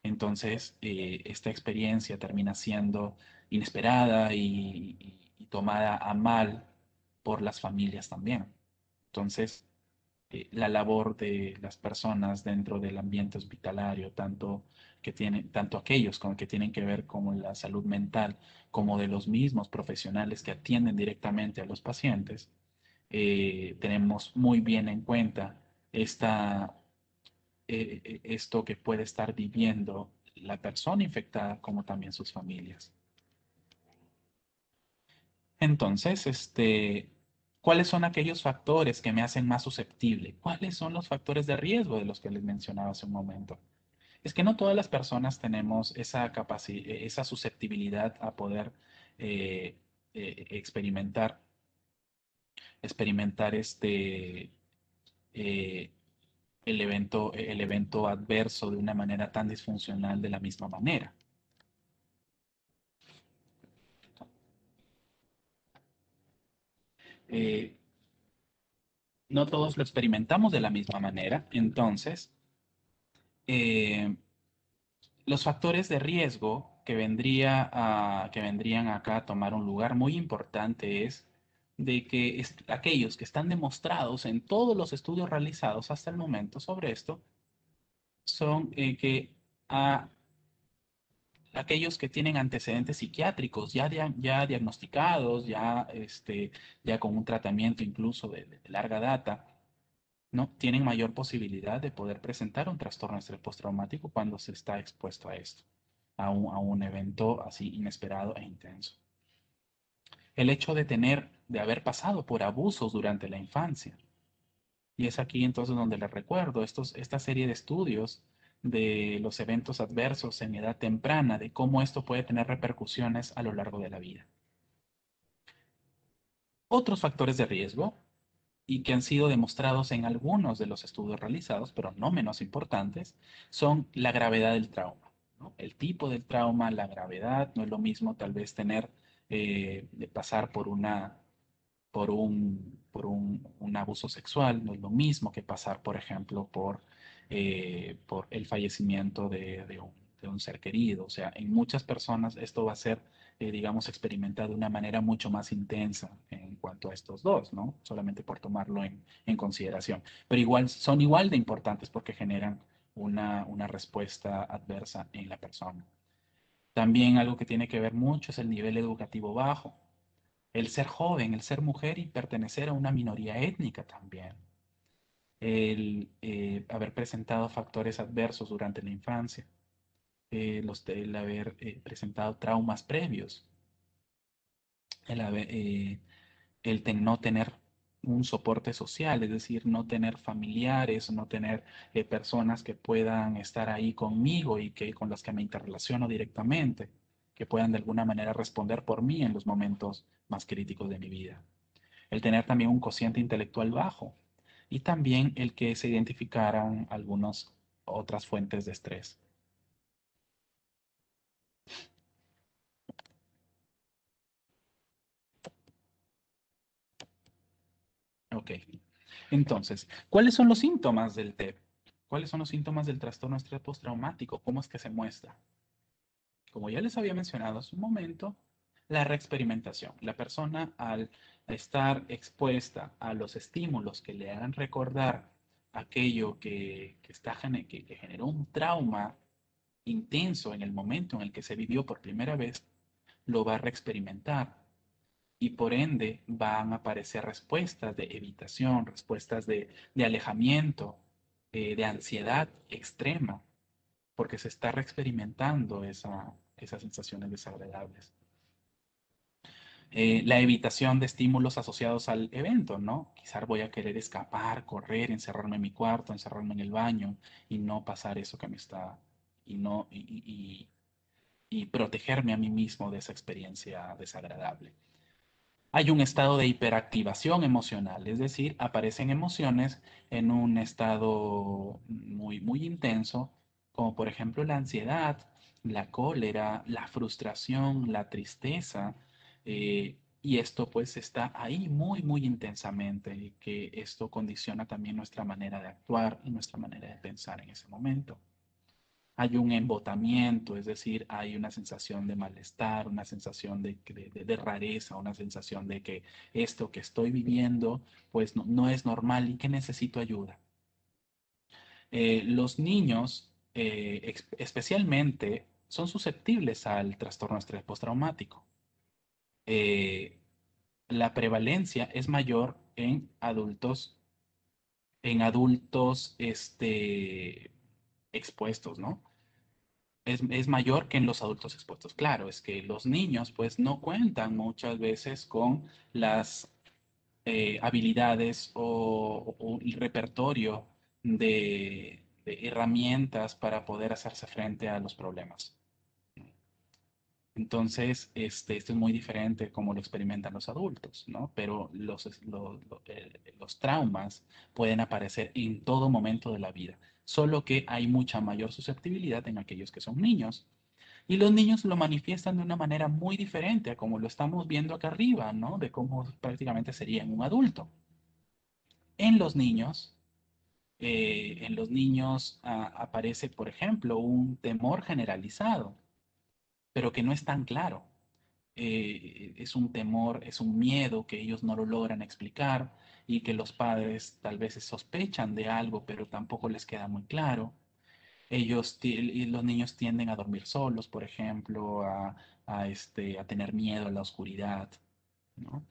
Speaker 1: Entonces, esta experiencia termina siendo inesperada y tomada a mal por las familias también. Entonces, la labor de las personas dentro del ambiente hospitalario, tanto aquellos con que tienen que ver con la salud mental, como de los mismos profesionales que atienden directamente a los pacientes, tenemos muy bien en cuenta esto que puede estar viviendo la persona infectada como también sus familias. Entonces, ¿cuáles son aquellos factores que me hacen más susceptible? ¿Cuáles son los factores de riesgo de los que les mencionaba hace un momento? Es que no todas las personas tenemos esa capacidad, esa susceptibilidad a poder experimentar, experimentar eh, el evento adverso de una manera tan disfuncional de la misma manera. Eh, no todos lo experimentamos de la misma manera. Entonces, eh, los factores de riesgo que vendrían acá a tomar un lugar muy importante es de que aquellos que están demostrados en todos los estudios realizados hasta el momento sobre esto son que a aquellos que tienen antecedentes psiquiátricos ya diagnosticados, ya con un tratamiento incluso de larga data, ¿no? Tienen mayor posibilidad de poder presentar un trastorno de estrés postraumático cuando se está expuesto a esto, a un evento así inesperado e intenso. El hecho de haber pasado por abusos durante la infancia. Y es aquí entonces donde les recuerdo esta serie de estudios de los eventos adversos en edad temprana, de cómo esto puede tener repercusiones a lo largo de la vida. Otros factores de riesgo y que han sido demostrados en algunos de los estudios realizados, pero no menos importantes, son la gravedad del trauma, ¿no? El tipo del trauma, la gravedad, no es lo mismo tal vez de pasar por un abuso sexual, no es lo mismo que pasar, por ejemplo, por el fallecimiento de un ser querido. O sea, en muchas personas esto va a ser, digamos, experimentado de una manera mucho más intensa en cuanto a estos dos, ¿no? Solamente por tomarlo en consideración. Pero igual, son igual de importantes porque generan una respuesta adversa en la persona. También algo que tiene que ver mucho es el nivel educativo bajo, el ser joven, el ser mujer y pertenecer a una minoría étnica también, el haber presentado factores adversos durante la infancia, el haber presentado traumas previos, el, haber, no tener un soporte social, es decir, no tener familiares, no tener personas que puedan estar ahí conmigo y con las que me interrelaciono directamente, que puedan de alguna manera responder por mí en los momentos más críticos de mi vida. el tener también un cociente intelectual bajo y también el que se identificaran algunas otras fuentes de estrés. Ok. Entonces, ¿cuáles son los síntomas del TEP? ¿Cuáles son los síntomas del trastorno de estrés postraumático? ¿Cómo es que se muestra? Como ya les había mencionado hace un momento, la reexperimentación. La persona al estar expuesta a los estímulos que le hagan recordar aquello que generó un trauma intenso en el momento en el que se vivió por primera vez, lo va a reexperimentar y por ende van a aparecer respuestas de evitación, respuestas de alejamiento, de ansiedad extrema, porque se está reexperimentando esas sensaciones desagradables. La evitación de estímulos asociados al evento, ¿no? Quizás voy a querer escapar, correr, encerrarme en mi cuarto, encerrarme en el baño y no pasar eso que me está, y no, y protegerme a mí mismo de esa experiencia desagradable. Hay un estado de hiperactivación emocional, es decir, aparecen emociones en un estado muy intenso, como por ejemplo la ansiedad, la cólera, la frustración, la tristeza, y esto pues está ahí muy intensamente, y que esto condiciona también nuestra manera de actuar y nuestra manera de pensar en ese momento. Hay un embotamiento, es decir, hay una sensación de malestar, una sensación de rareza, una sensación de que esto que estoy viviendo pues no es normal y que necesito ayuda. Los niños especialmente son susceptibles al trastorno de estrés postraumático. Eh, la prevalencia es mayor en adultos expuestos, ¿no? Es mayor que en los adultos expuestos. Claro, es que los niños pues no cuentan muchas veces con las habilidades o el repertorio de herramientas para poder hacerse frente a los problemas. Entonces, esto es muy diferente como lo experimentan los adultos, ¿no? Pero los traumas pueden aparecer en todo momento de la vida, solo que hay mucha mayor susceptibilidad en aquellos que son niños. Y los niños lo manifiestan de una manera muy diferente a como lo estamos viendo acá arriba, ¿no? De cómo prácticamente sería en un adulto. En los niños, aparece, por ejemplo, un temor generalizado, pero que no es tan claro. Es un temor, es un miedo que ellos no lo logran explicar y que los padres tal vez sospechan de algo, pero tampoco les queda muy claro. Y los niños tienden a dormir solos, por ejemplo, a tener miedo a la oscuridad, ¿no?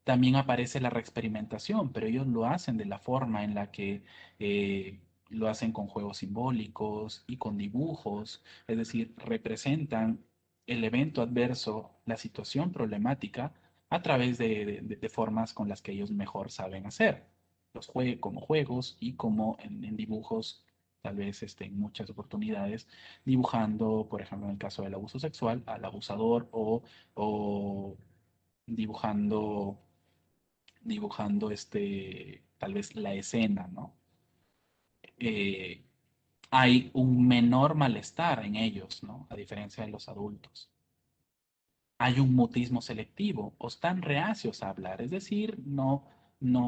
Speaker 1: También aparece la reexperimentación, pero ellos lo hacen de la forma en la que eh, lo hacen con juegos simbólicos y con dibujos, es decir, representan el evento adverso, la situación problemática, a través de formas con las que ellos mejor saben hacer, como juegos y como en dibujos, tal vez en muchas oportunidades, dibujando, por ejemplo, en el caso del abuso sexual, al abusador o dibujando, tal vez la escena, ¿no? Eh, hay un menor malestar en ellos, ¿no? A diferencia de los adultos. Hay un mutismo selectivo o están reacios a hablar, es decir, no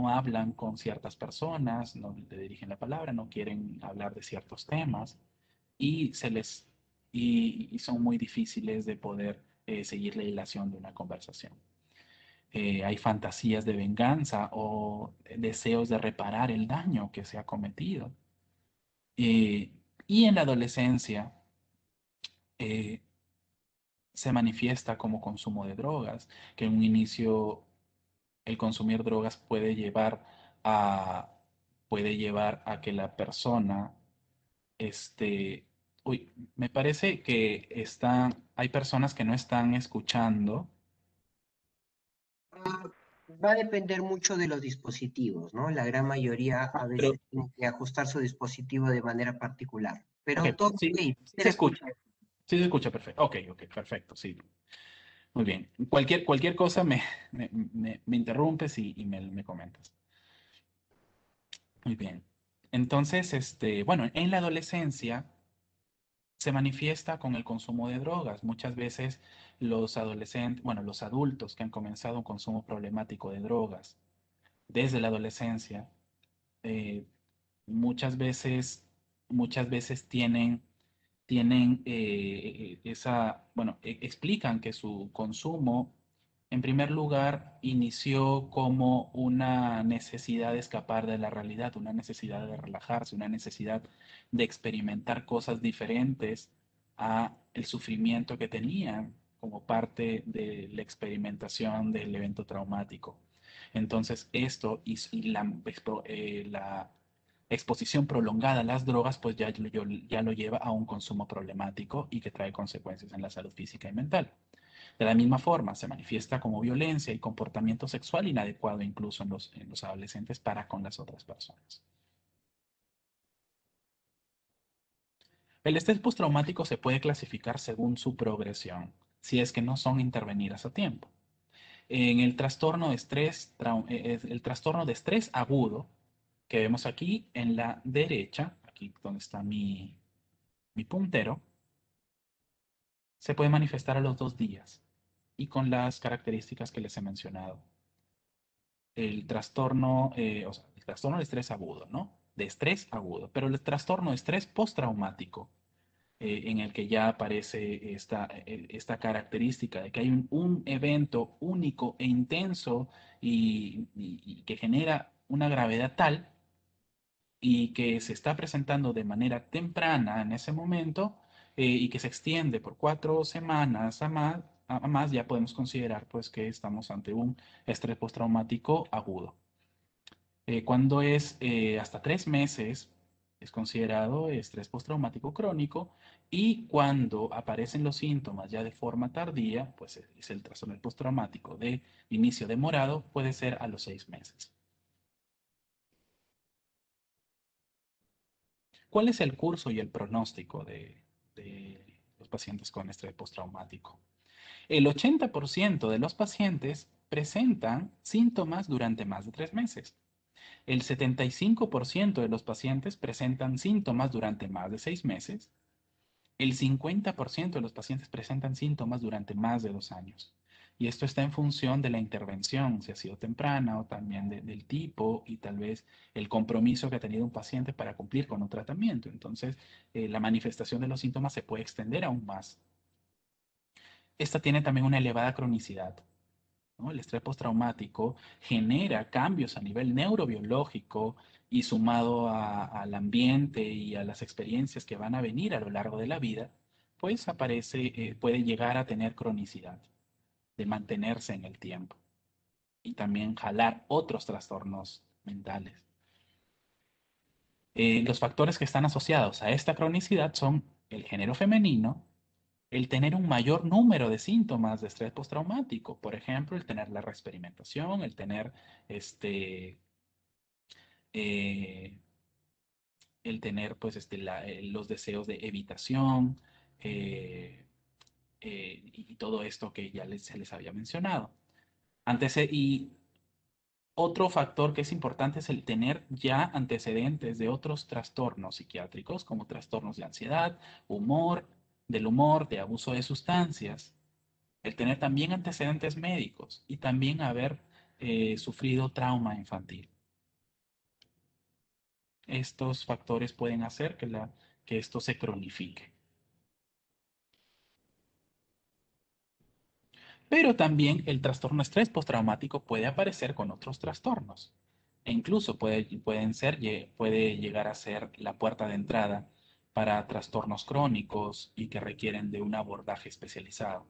Speaker 1: hablan con ciertas personas, no le dirigen la palabra, no quieren hablar de ciertos temas y y son muy difíciles de poder seguir la hilación de una conversación. Hay fantasías de venganza o deseos de reparar el daño que se ha cometido. Eh, y en la adolescencia eh, se manifiesta como consumo de drogas, que en un inicio el consumir drogas a, puede llevar a que la persona, me parece que hay personas que no están escuchando.
Speaker 2: Ah, Va a depender mucho de los dispositivos, ¿no? La gran mayoría a
Speaker 1: Pero,
Speaker 2: veces tiene que ajustar su dispositivo de manera particular,
Speaker 1: ok,
Speaker 2: pero todo
Speaker 1: sí,
Speaker 2: ok,
Speaker 1: sí
Speaker 2: te
Speaker 1: se
Speaker 2: escucho.
Speaker 1: escucha. Sí se escucha perfecto. Ok, ok, perfecto, sí. Muy bien. Cualquier cosa me interrumpes y me comentas. Muy bien. Entonces, bueno, en la adolescencia se manifiesta con el consumo de drogas. Muchas veces los adolescentes, bueno, los adultos que han comenzado un consumo problemático de drogas desde la adolescencia, eh, muchas veces, muchas veces tienen bueno, explican que su consumo, en primer lugar, inició como una necesidad de escapar de la realidad, una necesidad de relajarse, una necesidad de experimentar cosas diferentes a el sufrimiento que tenían como parte de la experimentación del evento traumático. Entonces, esto y la exposición prolongada a las drogas, pues ya lo lleva a un consumo problemático y que trae consecuencias en la salud física y mental. De la misma forma, se manifiesta como violencia y comportamiento sexual inadecuado incluso en los adolescentes para con las otras personas. El estrés postraumático se puede clasificar según su progresión, si es que no son intervenidas a tiempo. En el trastorno de estrés, el trastorno de estrés agudo, que vemos aquí en la derecha, aquí donde está mi puntero, se puede manifestar a los 2 días y con las características que les he mencionado. O sea, el trastorno de estrés agudo, ¿no? De estrés agudo, pero el trastorno de estrés postraumático, en el que ya aparece esta característica de que hay un evento único e intenso y que genera una gravedad tal y que se está presentando de manera temprana en ese momento y que se extiende por 4 semanas a más, ya podemos considerar pues que estamos ante un estrés postraumático agudo. Cuando es hasta 3 meses, es considerado estrés postraumático crónico y cuando aparecen los síntomas ya de forma tardía, pues es el trastorno postraumático de inicio demorado, puede ser a los 6 meses. ¿Cuál es el curso y el pronóstico de los pacientes con estrés postraumático? El 80% de los pacientes presentan síntomas durante más de 3 meses. El 75% de los pacientes presentan síntomas durante más de 6 meses. El 50% de los pacientes presentan síntomas durante más de 2 años. Y esto está en función de la intervención, si ha sido temprana o también del tipo y tal vez el compromiso que ha tenido un paciente para cumplir con un tratamiento. Entonces, la manifestación de los síntomas se puede extender aún más. Esta tiene también una elevada cronicidad, ¿no? El estrés postraumático genera cambios a nivel neurobiológico y sumado al ambiente y a las experiencias que van a venir a lo largo de la vida, pues puede llegar a tener cronicidad, de mantenerse en el tiempo y también jalar otros trastornos mentales. Los factores que están asociados a esta cronicidad son el género femenino, el tener un mayor número de síntomas de estrés postraumático, por ejemplo, el tener la reexperimentación, el tener este, eh, pues, los deseos de evitación eh, y todo esto que ya se les había mencionado. Y otro factor que es importante es el tener ya antecedentes de otros trastornos psiquiátricos, como trastornos de ansiedad, del humor, de abuso de sustancias. El tener también antecedentes médicos y también haber sufrido trauma infantil. Estos factores pueden hacer que esto se cronifique. Pero también el trastorno estrés postraumático puede aparecer con otros trastornos. E incluso puede llegar a ser la puerta de entrada para trastornos crónicos y que requieren de un abordaje especializado.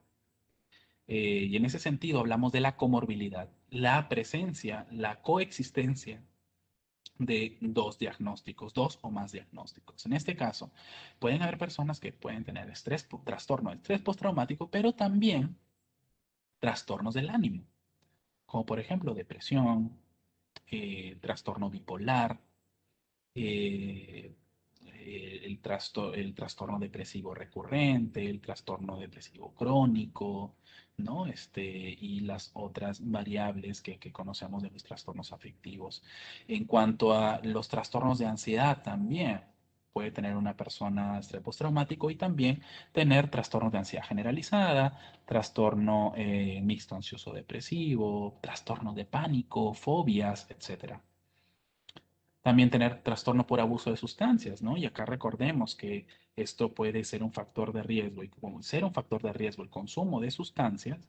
Speaker 1: Y en ese sentido hablamos de la comorbilidad, la presencia, la coexistencia de dos diagnósticos, dos o más diagnósticos. En este caso, pueden haber personas que pueden tener trastorno de estrés postraumático, pero también trastornos del ánimo, como por ejemplo depresión, trastorno bipolar, eh, el trastorno depresivo recurrente, el trastorno depresivo crónico, ¿no? Y las otras variables que conocemos de los trastornos afectivos. En cuanto a los trastornos de ansiedad también. Puede tener una persona estrés postraumático y también tener trastornos de ansiedad generalizada, trastorno mixto ansioso depresivo, trastorno de pánico, fobias, etcétera. También tener trastorno por abuso de sustancias, ¿no? Y acá recordemos que esto puede ser un factor de riesgo y como ser un factor de riesgo el consumo de sustancias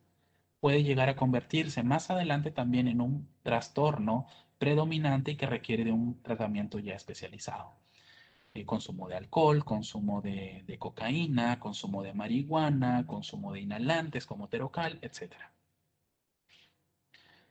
Speaker 1: puede llegar a convertirse más adelante también en un trastorno predominante y que requiere de un tratamiento ya especializado. Consumo de alcohol, consumo de cocaína, consumo de marihuana, consumo de inhalantes como Terocal, etcétera.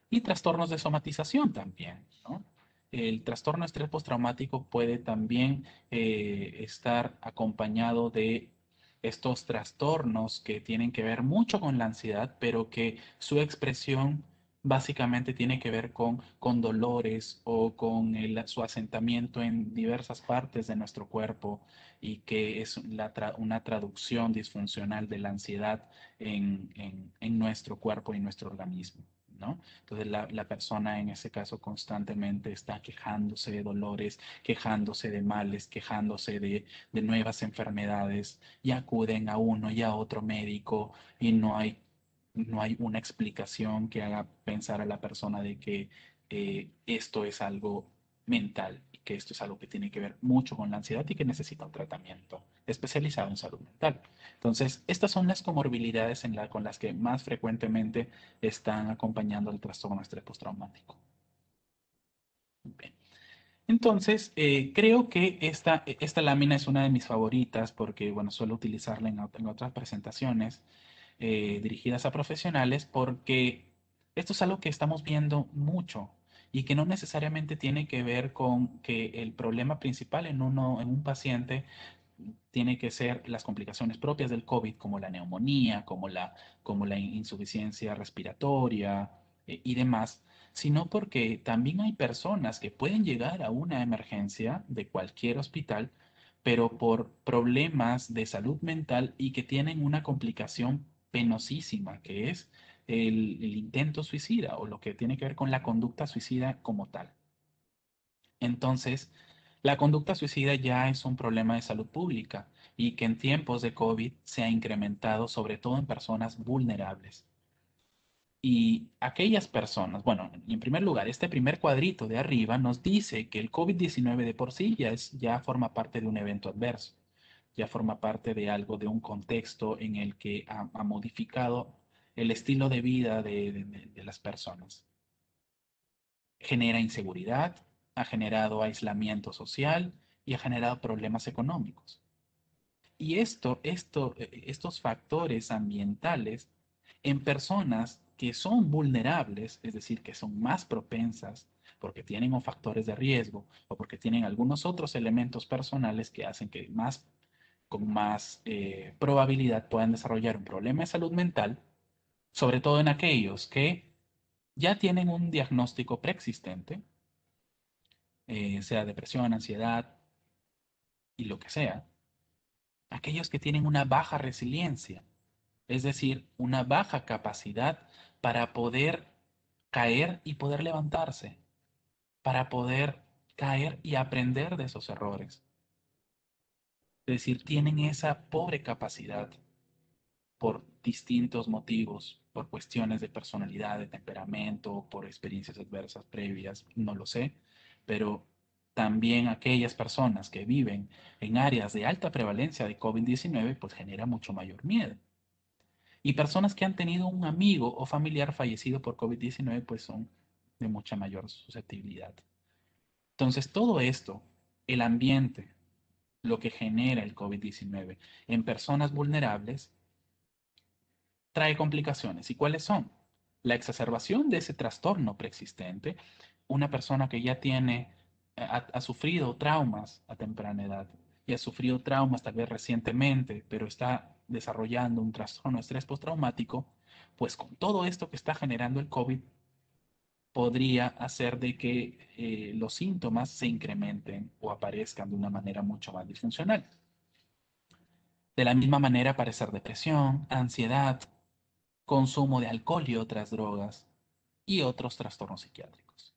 Speaker 1: Y trastornos de somatización también, ¿no? El trastorno de estrés postraumático puede también estar acompañado de estos trastornos que tienen que ver mucho con la ansiedad, pero que su expresión básicamente tiene que ver con dolores o con su asentamiento en diversas partes de nuestro cuerpo y que es una traducción disfuncional de la ansiedad en nuestro cuerpo y nuestro organismo, ¿no? Entonces la persona en ese caso constantemente está quejándose de dolores, quejándose de males, quejándose de nuevas enfermedades y acuden a uno y a otro médico y no hay una explicación que haga pensar a la persona de que esto es algo mental y que esto es algo que tiene que ver mucho con la ansiedad y que necesita un tratamiento especializado en salud mental. Entonces, estas son las comorbilidades con las que más frecuentemente están acompañando el trastorno de estrés postraumático. Bien. Entonces, creo que esta lámina es una de mis favoritas porque, bueno, suelo utilizarla en otras presentaciones dirigidas a profesionales porque esto es algo que estamos viendo mucho y que no necesariamente tiene que ver con que el problema principal en un paciente tiene que ser las complicaciones propias del COVID, como la neumonía, como la insuficiencia respiratoria y demás, sino porque también hay personas que pueden llegar a una emergencia de cualquier hospital, pero por problemas de salud mental y que tienen una complicación penosísima, que es el intento suicida o lo que tiene que ver con la conducta suicida como tal. Entonces, la conducta suicida ya es un problema de salud pública y que en tiempos de COVID se ha incrementado sobre todo en personas vulnerables. Y aquellas personas, bueno, en primer lugar, este primer cuadrito de arriba nos dice que el COVID-19 de por sí ya forma parte de un evento adverso, ya forma parte de algo, de un contexto en el que ha modificado el estilo de vida de las personas. Genera inseguridad, ha generado aislamiento social y ha generado problemas económicos. Y estos factores ambientales en personas que son vulnerables, es decir, que son más propensas porque tienen factores de riesgo o porque tienen algunos otros elementos personales que hacen que con más probabilidad puedan desarrollar un problema de salud mental, sobre todo en aquellos que ya tienen un diagnóstico preexistente, sea depresión, ansiedad y lo que sea, aquellos que tienen una baja resiliencia, es decir, una baja capacidad para poder caer y poder levantarse, para poder caer y aprender de esos errores. Es decir, tienen esa pobre capacidad por distintos motivos, por cuestiones de personalidad, de temperamento, por experiencias adversas previas, no lo sé, pero también aquellas personas que viven en áreas de alta prevalencia de COVID-19, pues genera mucho mayor miedo. Y personas que han tenido un amigo o familiar fallecido por COVID-19, pues son de mucha mayor susceptibilidad. Entonces, todo esto, el ambiente, lo que genera el COVID-19 en personas vulnerables, trae complicaciones. ¿Y cuáles son? La exacerbación de ese trastorno preexistente, una persona que ya ha sufrido traumas a temprana edad y ha sufrido traumas tal vez recientemente, pero está desarrollando un trastorno de estrés postraumático, pues con todo esto que está generando el COVID, podría hacer de que los síntomas se incrementen o aparezcan de una manera mucho más disfuncional. De la misma manera aparecer depresión, ansiedad, consumo de alcohol y otras drogas y otros trastornos psiquiátricos.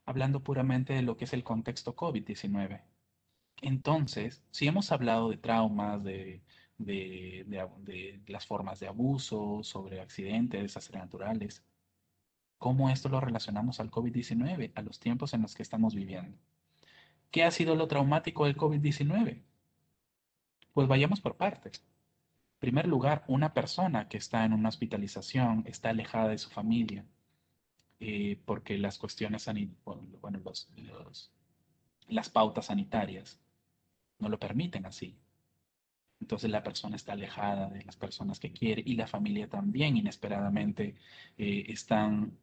Speaker 1: Hablando puramente de lo que es el contexto COVID-19. Entonces, si hemos hablado de traumas, de las formas de abuso, sobre accidentes, desastres naturales, ¿cómo esto lo relacionamos al COVID-19, a los tiempos en los que estamos viviendo? ¿Qué ha sido lo traumático del COVID-19? Pues vayamos por partes. En primer lugar, una persona que está en una hospitalización está alejada de su familia porque las cuestiones bueno, las pautas sanitarias no lo permiten así. Entonces la persona está alejada de las personas que quiere y la familia también inesperadamente están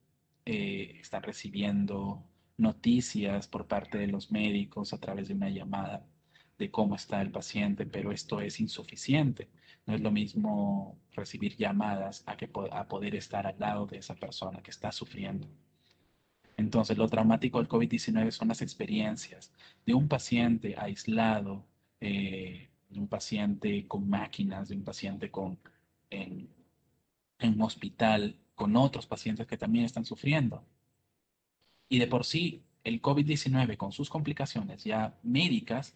Speaker 1: recibiendo noticias por parte de los médicos a través de una llamada de cómo está el paciente, pero esto es insuficiente. No es lo mismo recibir llamadas a poder estar al lado de esa persona que está sufriendo. Entonces, lo traumático del COVID-19 son las experiencias de un paciente aislado, de un paciente con máquinas, de un paciente en, en un hospital con otros pacientes que también están sufriendo. Y de por sí, el COVID-19 con sus complicaciones ya médicas,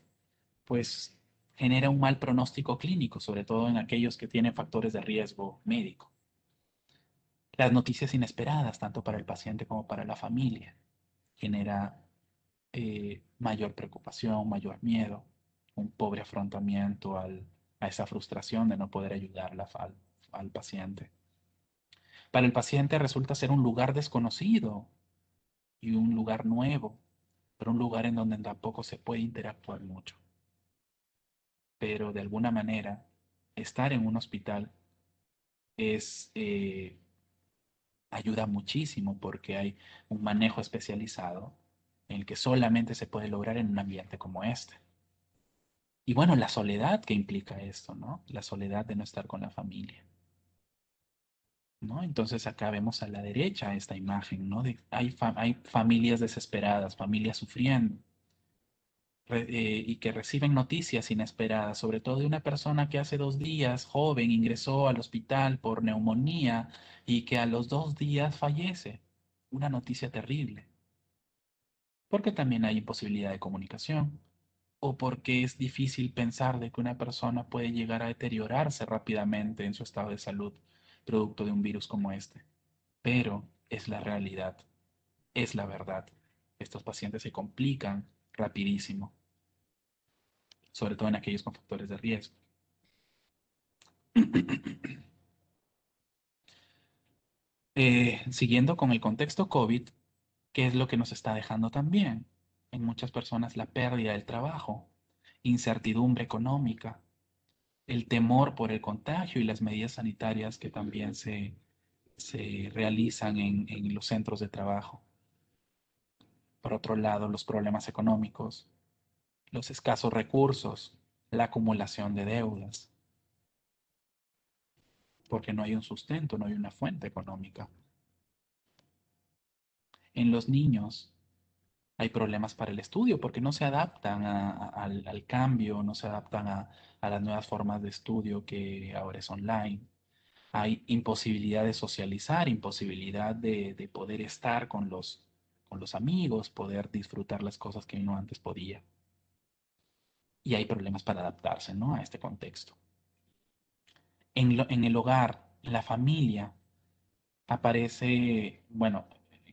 Speaker 1: pues genera un mal pronóstico clínico, sobre todo en aquellos que tienen factores de riesgo médico. Las noticias inesperadas, tanto para el paciente como para la familia, genera mayor preocupación, mayor miedo, un pobre afrontamiento a esa frustración de no poder ayudar al paciente. Para el paciente resulta ser un lugar desconocido y un lugar nuevo, pero un lugar en donde tampoco se puede interactuar mucho. Pero de alguna manera, estar en un hospital ayuda muchísimo porque hay un manejo especializado en el que solamente se puede lograr en un ambiente como este. Y bueno, la soledad que implica esto, ¿no? La soledad de no estar con la familia, ¿no? Entonces acá vemos a la derecha esta imagen, ¿no? Hay familias desesperadas, familias sufriendo y que reciben noticias inesperadas, sobre todo de una persona que hace 2 días, joven, ingresó al hospital por neumonía y que a los 2 días fallece. Una noticia terrible, porque también hay imposibilidad de comunicación o porque es difícil pensar de que una persona puede llegar a deteriorarse rápidamente en su estado de salud producto de un virus como este. Pero es la realidad, es la verdad. Estos pacientes se complican rapidísimo, sobre todo en aquellos con factores de riesgo. Siguiendo con el contexto COVID, ¿qué es lo que nos está dejando también? En muchas personas la pérdida del trabajo, incertidumbre económica, el temor por el contagio y las medidas sanitarias que también se realizan en los centros de trabajo. Por otro lado, los problemas económicos, los escasos recursos, la acumulación de deudas, porque no hay un sustento, no hay una fuente económica. En los niños hay problemas para el estudio porque no se adaptan al cambio, no se adaptan a las nuevas formas de estudio que ahora es online. Hay imposibilidad de socializar, imposibilidad de poder estar con los amigos, poder disfrutar las cosas que uno antes podía. Y hay problemas para adaptarse, ¿no? A este contexto. En el hogar, en la familia, aparece, bueno,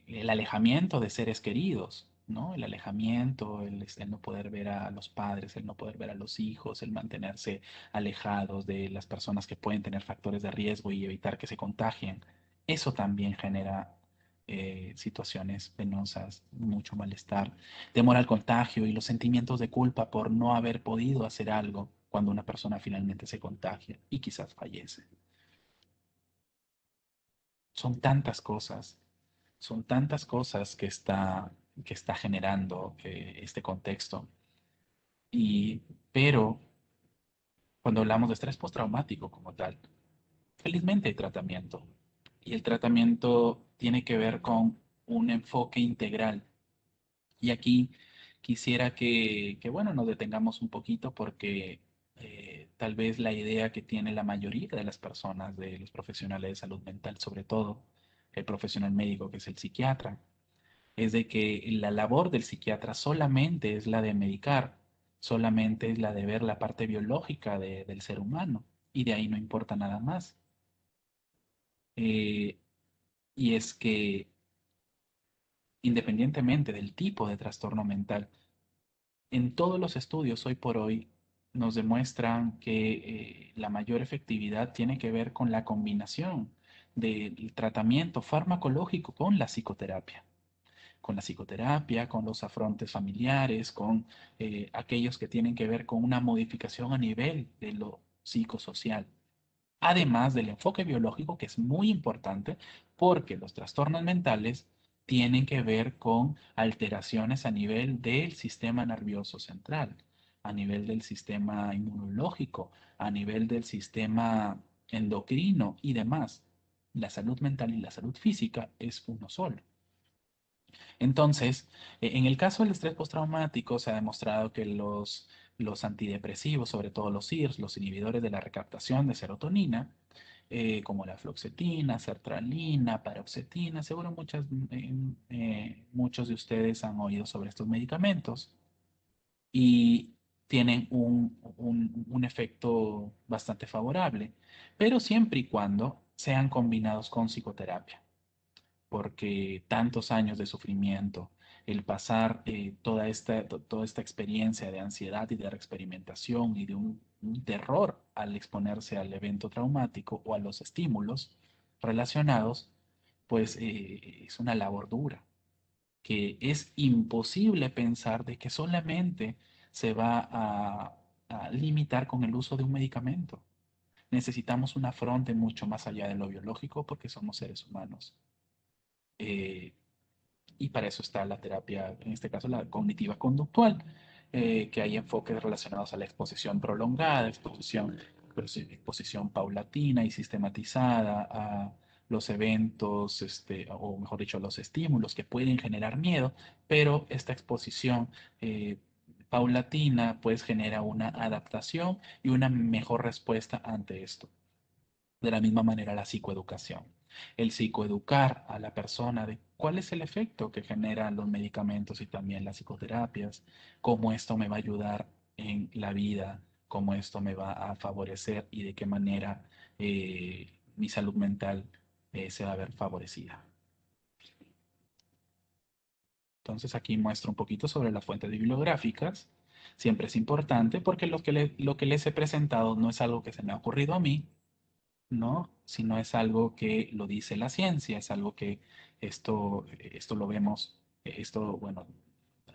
Speaker 1: el alejamiento de seres queridos, ¿no? El alejamiento, el no poder ver a los padres, el no poder ver a los hijos, el mantenerse alejados de las personas que pueden tener factores de riesgo y evitar que se contagien. Eso también genera situaciones penosas, mucho malestar, temor al contagio y los sentimientos de culpa por no haber podido hacer algo cuando una persona finalmente se contagia y quizás fallece. Son tantas cosas. Son tantas cosas que está generando este contexto. Pero cuando hablamos de estrés postraumático como tal, Felizmente hay tratamiento. Y el tratamiento tiene que ver con un enfoque integral. Y aquí quisiera bueno, nos detengamos un poquito porque tal vez la idea que tiene la mayoría de las personas, de los profesionales de salud mental, sobre todo el profesional médico que es el psiquiatra, es de que la labor del psiquiatra solamente es la de medicar, solamente es la de ver la parte biológica del ser humano y de ahí no importa nada más. Eh, y es que independientemente del tipo de trastorno mental, en todos los estudios hoy por hoy nos demuestran que la mayor efectividad tiene que ver con la combinación del tratamiento farmacológico con la psicoterapia, con los afrontes familiares, con aquellos que tienen que ver con una modificación a nivel de lo psicosocial. Además del enfoque biológico, que es muy importante porque los trastornos mentales tienen que ver con alteraciones a nivel del sistema nervioso central, a nivel del sistema inmunológico, a nivel del sistema endocrino y demás. La salud mental y la salud física es uno solo. Entonces, en el caso del estrés postraumático, se ha demostrado que los antidepresivos, sobre todo los IRS, los inhibidores de la recaptación de serotonina, como la fluoxetina, sertralina, paroxetina, seguro muchos de ustedes han oído sobre estos medicamentos y tienen un efecto bastante favorable, pero siempre y cuando sean combinados con psicoterapia porque tantos años de sufrimiento, el pasar toda esta experiencia de ansiedad y de reexperimentación y de un terror al exponerse al evento traumático o a los estímulos relacionados, pues es una labor dura, que es imposible pensar de que solamente se va a limitar con el uso de un medicamento. Necesitamos un afronte mucho más allá de lo biológico porque somos seres humanos. Eh, y para eso está la terapia, en este caso la cognitiva conductual, que hay enfoques relacionados a la exposición prolongada, exposición paulatina y sistematizada a los eventos, o mejor dicho, a los estímulos que pueden generar miedo, pero esta exposición paulatina pues genera una adaptación y una mejor respuesta ante esto. De la misma manera la psicoeducación. El psicoeducar a la persona de cuál es el efecto que generan los medicamentos y también las psicoterapias, cómo esto me va a ayudar en la vida, cómo esto me va a favorecer y de qué manera mi salud mental se va a ver favorecida. Entonces aquí muestro un poquito sobre las fuentes bibliográficas. Siempre es importante porque lo que les he presentado no es algo que se me ha ocurrido a mí, ¿no? Sino es algo que lo dice la ciencia, es algo que esto lo vemos, bueno,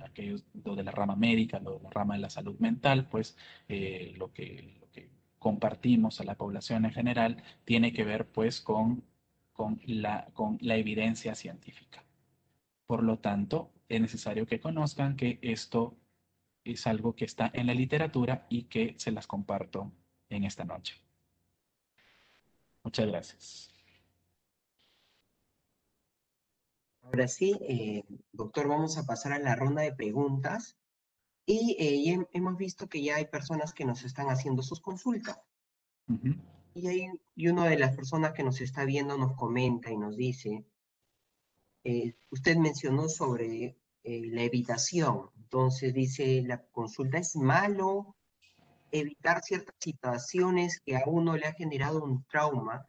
Speaker 1: aquellos, lo de la rama médica, lo de la rama de la salud mental, pues lo que compartimos a la población en general tiene que ver pues con la evidencia científica. Por lo tanto, es necesario que conozcan que esto es algo que está en la literatura y que se las comparto en esta noche. Muchas gracias.
Speaker 2: Ahora sí, doctor, vamos a pasar a la ronda de preguntas y hemos visto que ya hay personas que nos están haciendo sus consultas.
Speaker 1: Ujú.
Speaker 2: Y una de las personas que nos está viendo nos comenta y nos dice, usted mencionó sobre la evitación. Entonces dice, la consulta es malo evitar ciertas situaciones que a uno le ha generado un trauma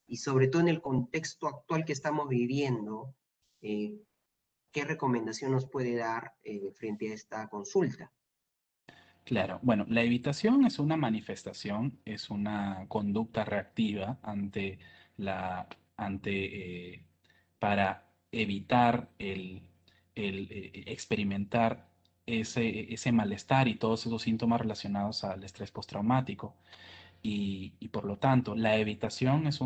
Speaker 2: y sobre todo en el contexto actual que estamos viviendo, eh, ¿qué recomendación nos puede dar frente a esta consulta?
Speaker 1: Claro, bueno, la evitación es una manifestación, es una conducta reactiva ante, para evitar el experimentar ese malestar y todos esos síntomas relacionados al estrés postraumático. Y por lo tanto, la evitación es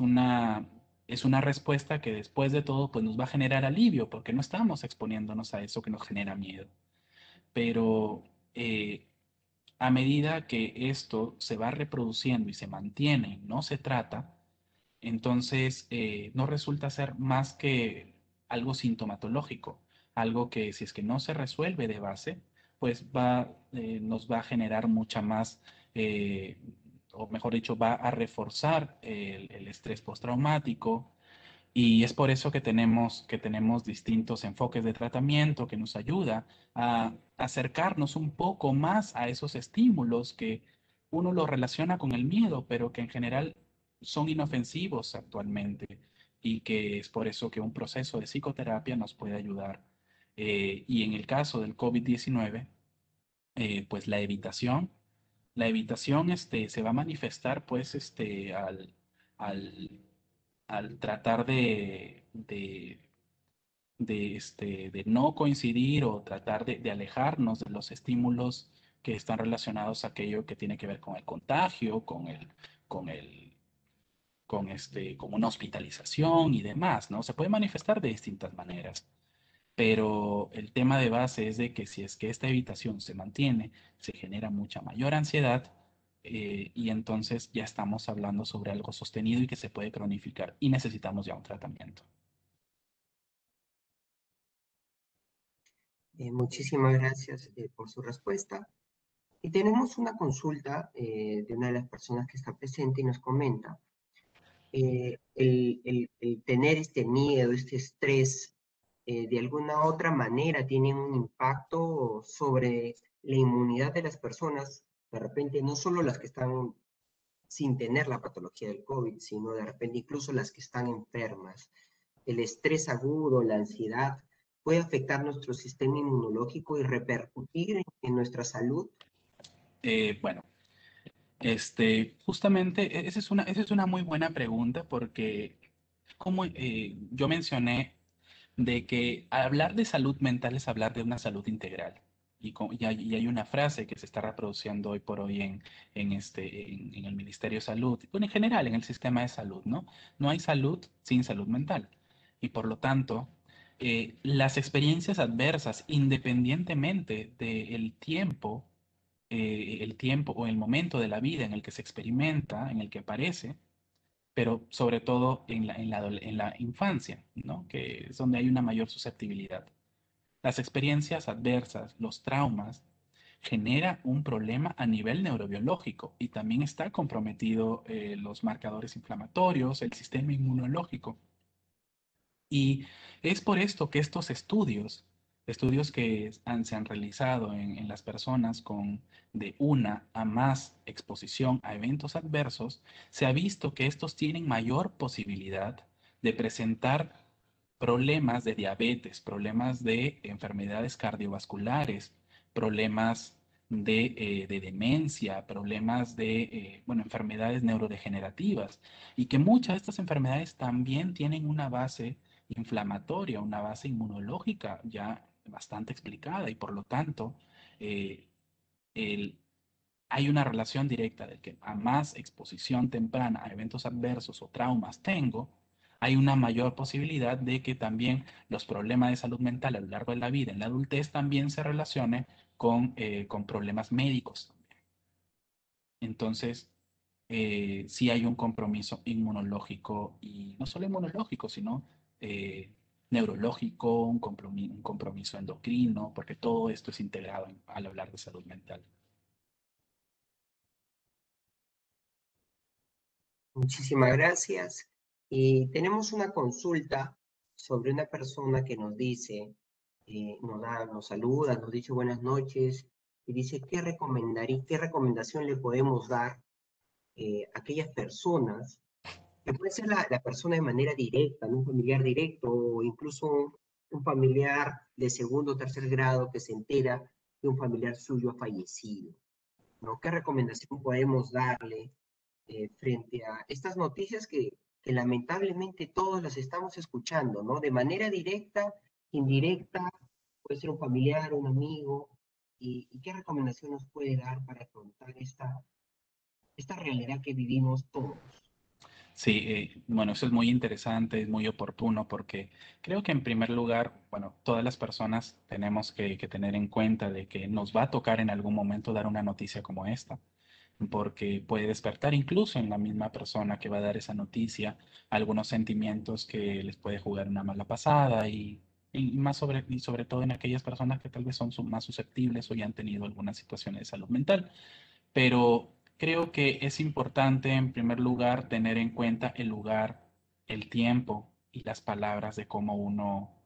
Speaker 1: una respuesta que después de todo pues nos va a generar alivio porque no estamos exponiéndonos a eso que nos genera miedo. Pero a medida que esto se va reproduciendo y se mantiene, no se trata, entonces no resulta ser más que algo sintomatológico, algo que si es que no se resuelve de base, pues nos va a generar mucha más, eh, o mejor dicho, va a reforzar el estrés postraumático, y es por eso que tenemos distintos enfoques de tratamiento que nos ayuda a acercarnos un poco más a esos estímulos que uno lo relaciona con el miedo, pero que en general son inofensivos actualmente, y que es por eso que un proceso de psicoterapia nos puede ayudar. Y en el caso del COVID-19, pues la evitación se va a manifestar pues al, al tratar de no coincidir, o tratar de alejarnos de los estímulos que están relacionados a aquello que tiene que ver con el contagio, con el, con una hospitalización y demás, ¿no? Se puede manifestar de distintas maneras, pero el tema de base es de que si es que esta evitación se mantiene, se genera mucha mayor ansiedad, y entonces ya estamos hablando sobre algo sostenido y que se puede cronificar y necesitamos ya un tratamiento.
Speaker 2: Muchísimas gracias por su respuesta. Y tenemos una consulta de una de las personas que está presente y nos comenta, el tener este miedo, este estrés, de alguna otra manera tiene un impacto sobre la inmunidad de las personas, de repente no solo las que están sin tener la patología del COVID, sino de repente incluso las que están enfermas. El estrés agudo, la ansiedad, puede afectar nuestro sistema inmunológico y repercutir en nuestra salud.
Speaker 1: Bueno, justamente esa es una muy buena pregunta, porque como yo mencioné, de que hablar de salud mental es hablar de una salud integral. Y hay una frase que se está reproduciendo hoy por hoy en el Ministerio de Salud, bueno, en general en el sistema de salud, ¿no? No hay salud sin salud mental. Y por lo tanto, las experiencias adversas, independientemente el tiempo o el momento de la vida en el que se experimenta, en el que aparece, pero sobre todo en la infancia, ¿no? Que es donde hay una mayor susceptibilidad. Las experiencias adversas, los traumas, genera un problema a nivel neurobiológico, y también está comprometido los marcadores inflamatorios, el sistema inmunológico. Y es por esto que estos estudios que se han realizado en las personas con de una a más exposición a eventos adversos, se ha visto que estos tienen mayor posibilidad de presentar problemas de diabetes, problemas de enfermedades cardiovasculares, problemas de demencia, problemas bueno, enfermedades neurodegenerativas, y que muchas de estas enfermedades también tienen una base inflamatoria, una base inmunológica ya bastante explicada, y por lo tanto eh, el- hay una relación directa de que a más exposición temprana a eventos adversos o traumas tengo, hay una mayor posibilidad de que también los problemas de salud mental a lo largo de la vida, en la adultez, también se relacione con problemas médicos. Entonces, sí hay un compromiso inmunológico, y no solo inmunológico, sino eh, neurológico, un compromiso endocrino, porque todo esto es integrado al hablar de salud mental.
Speaker 2: Muchísimas gracias. Y tenemos una consulta sobre una persona que nos dice, nos saluda, nos dice buenas noches y dice qué recomendación le podemos dar a aquellas personas, que puede ser la persona de manera directa, ¿no? Un familiar directo o incluso un familiar de segundo o tercer grado que se entera que un familiar suyo ha fallecido, ¿no? ¿Qué recomendación podemos darle frente a estas noticias que lamentablemente todos las estamos escuchando, ¿no? De manera directa, indirecta, puede ser un familiar, un amigo, y qué recomendación nos puede dar para afrontar esta realidad que vivimos todos?
Speaker 1: Sí, bueno, eso es muy interesante, es muy oportuno porque creo que en primer lugar, bueno, todas las personas tenemos que tener en cuenta de que nos va a tocar en algún momento dar una noticia como esta, porque puede despertar incluso en la misma persona que va a dar esa noticia algunos sentimientos que les puede jugar una mala pasada y sobre todo en aquellas personas que tal vez son más susceptibles o ya han tenido alguna situación de salud mental. Pero creo que es importante, en primer lugar, tener en cuenta el lugar, el tiempo y las palabras de cómo uno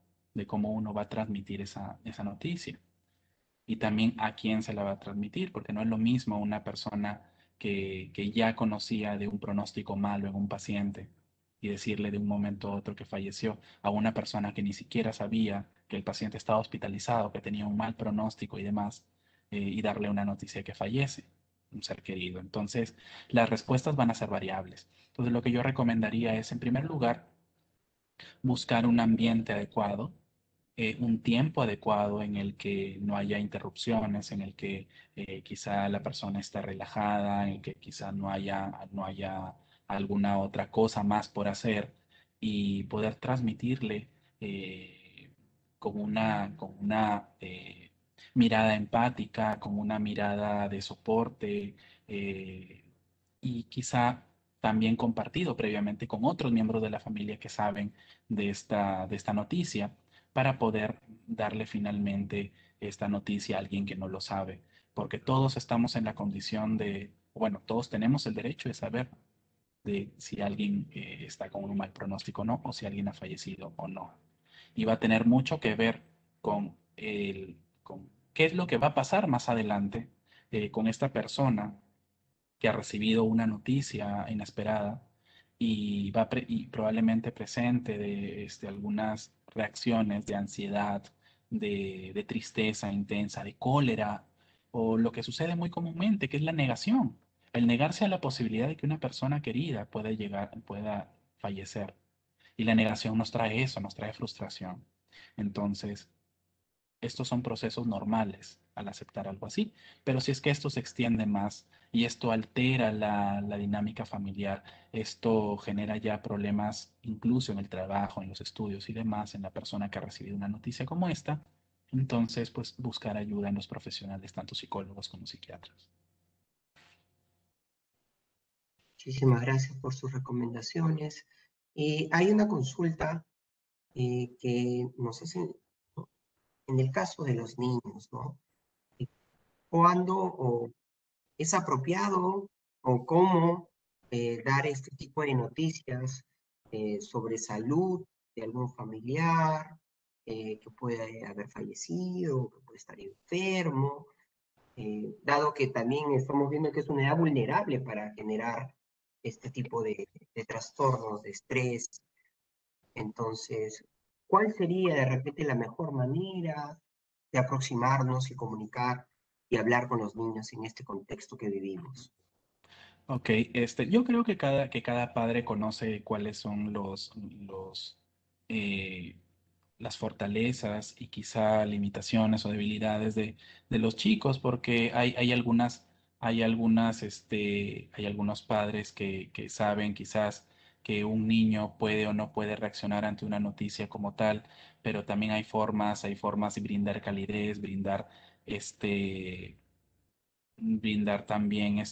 Speaker 1: va a transmitir esa noticia. Y también a quién se la va a transmitir, porque no es lo mismo una persona que ya conocía de un pronóstico malo en un paciente y decirle de un momento a otro que falleció, a una persona que ni siquiera sabía que el paciente estaba hospitalizado, que tenía un mal pronóstico y demás, y darle una noticia que fallece, un ser querido. Entonces, las respuestas van a ser variables. Entonces, lo que yo recomendaría es, en primer lugar, buscar un ambiente adecuado, un tiempo adecuado en el que no haya interrupciones, en el que quizá la persona esté relajada, en el que quizá no haya alguna otra cosa más por hacer y poder transmitirle con una mirada empática, con una mirada de soporte eh, y quizá también compartido previamente con otros miembros de la familia que saben de esta noticia para poder darle finalmente esta noticia a alguien que no lo sabe, porque todos estamos en la condición de, bueno, todos tenemos el derecho de saber de si alguien está con un mal pronóstico o no, o si alguien ha fallecido o no. Y va a tener mucho que ver con qué es lo que va a pasar más adelante con esta persona que ha recibido una noticia inesperada y probablemente presente de algunas reacciones de ansiedad, de tristeza intensa, de cólera, o lo que sucede muy comúnmente, que es la negación, el negarse a la posibilidad de que una persona querida pueda fallecer. Y la negación nos trae eso, nos trae frustración. Entonces, estos son procesos normales al aceptar algo así, pero si es que esto se extiende más y esto altera la dinámica familiar, esto genera ya problemas incluso en el trabajo, en los estudios y demás, en la persona que ha recibido una noticia como esta, entonces pues buscar ayuda en los profesionales, tanto psicólogos como psiquiatras.
Speaker 2: Muchísimas gracias por sus recomendaciones. Hay una consulta que nos hacen, ¿no? En el caso de los niños, ¿no? ¿Cuándo o es apropiado o cómo dar este tipo de noticias sobre salud de algún familiar que puede haber fallecido, que puede estar enfermo, dado que también estamos viendo que es una edad vulnerable para generar este tipo de trastornos, de estrés? Entonces, ¿cuál sería de repente la mejor manera de aproximarnos y comunicar y hablar con los niños en este contexto que vivimos?
Speaker 1: Ok, yo creo que cada padre conoce cuáles son eh, las fortalezas y quizá limitaciones o debilidades de los chicos, porque hay algunos padres que saben quizás que un niño puede o no puede reaccionar ante una noticia como tal, pero también hay formas de brindar calidez, este, brindar también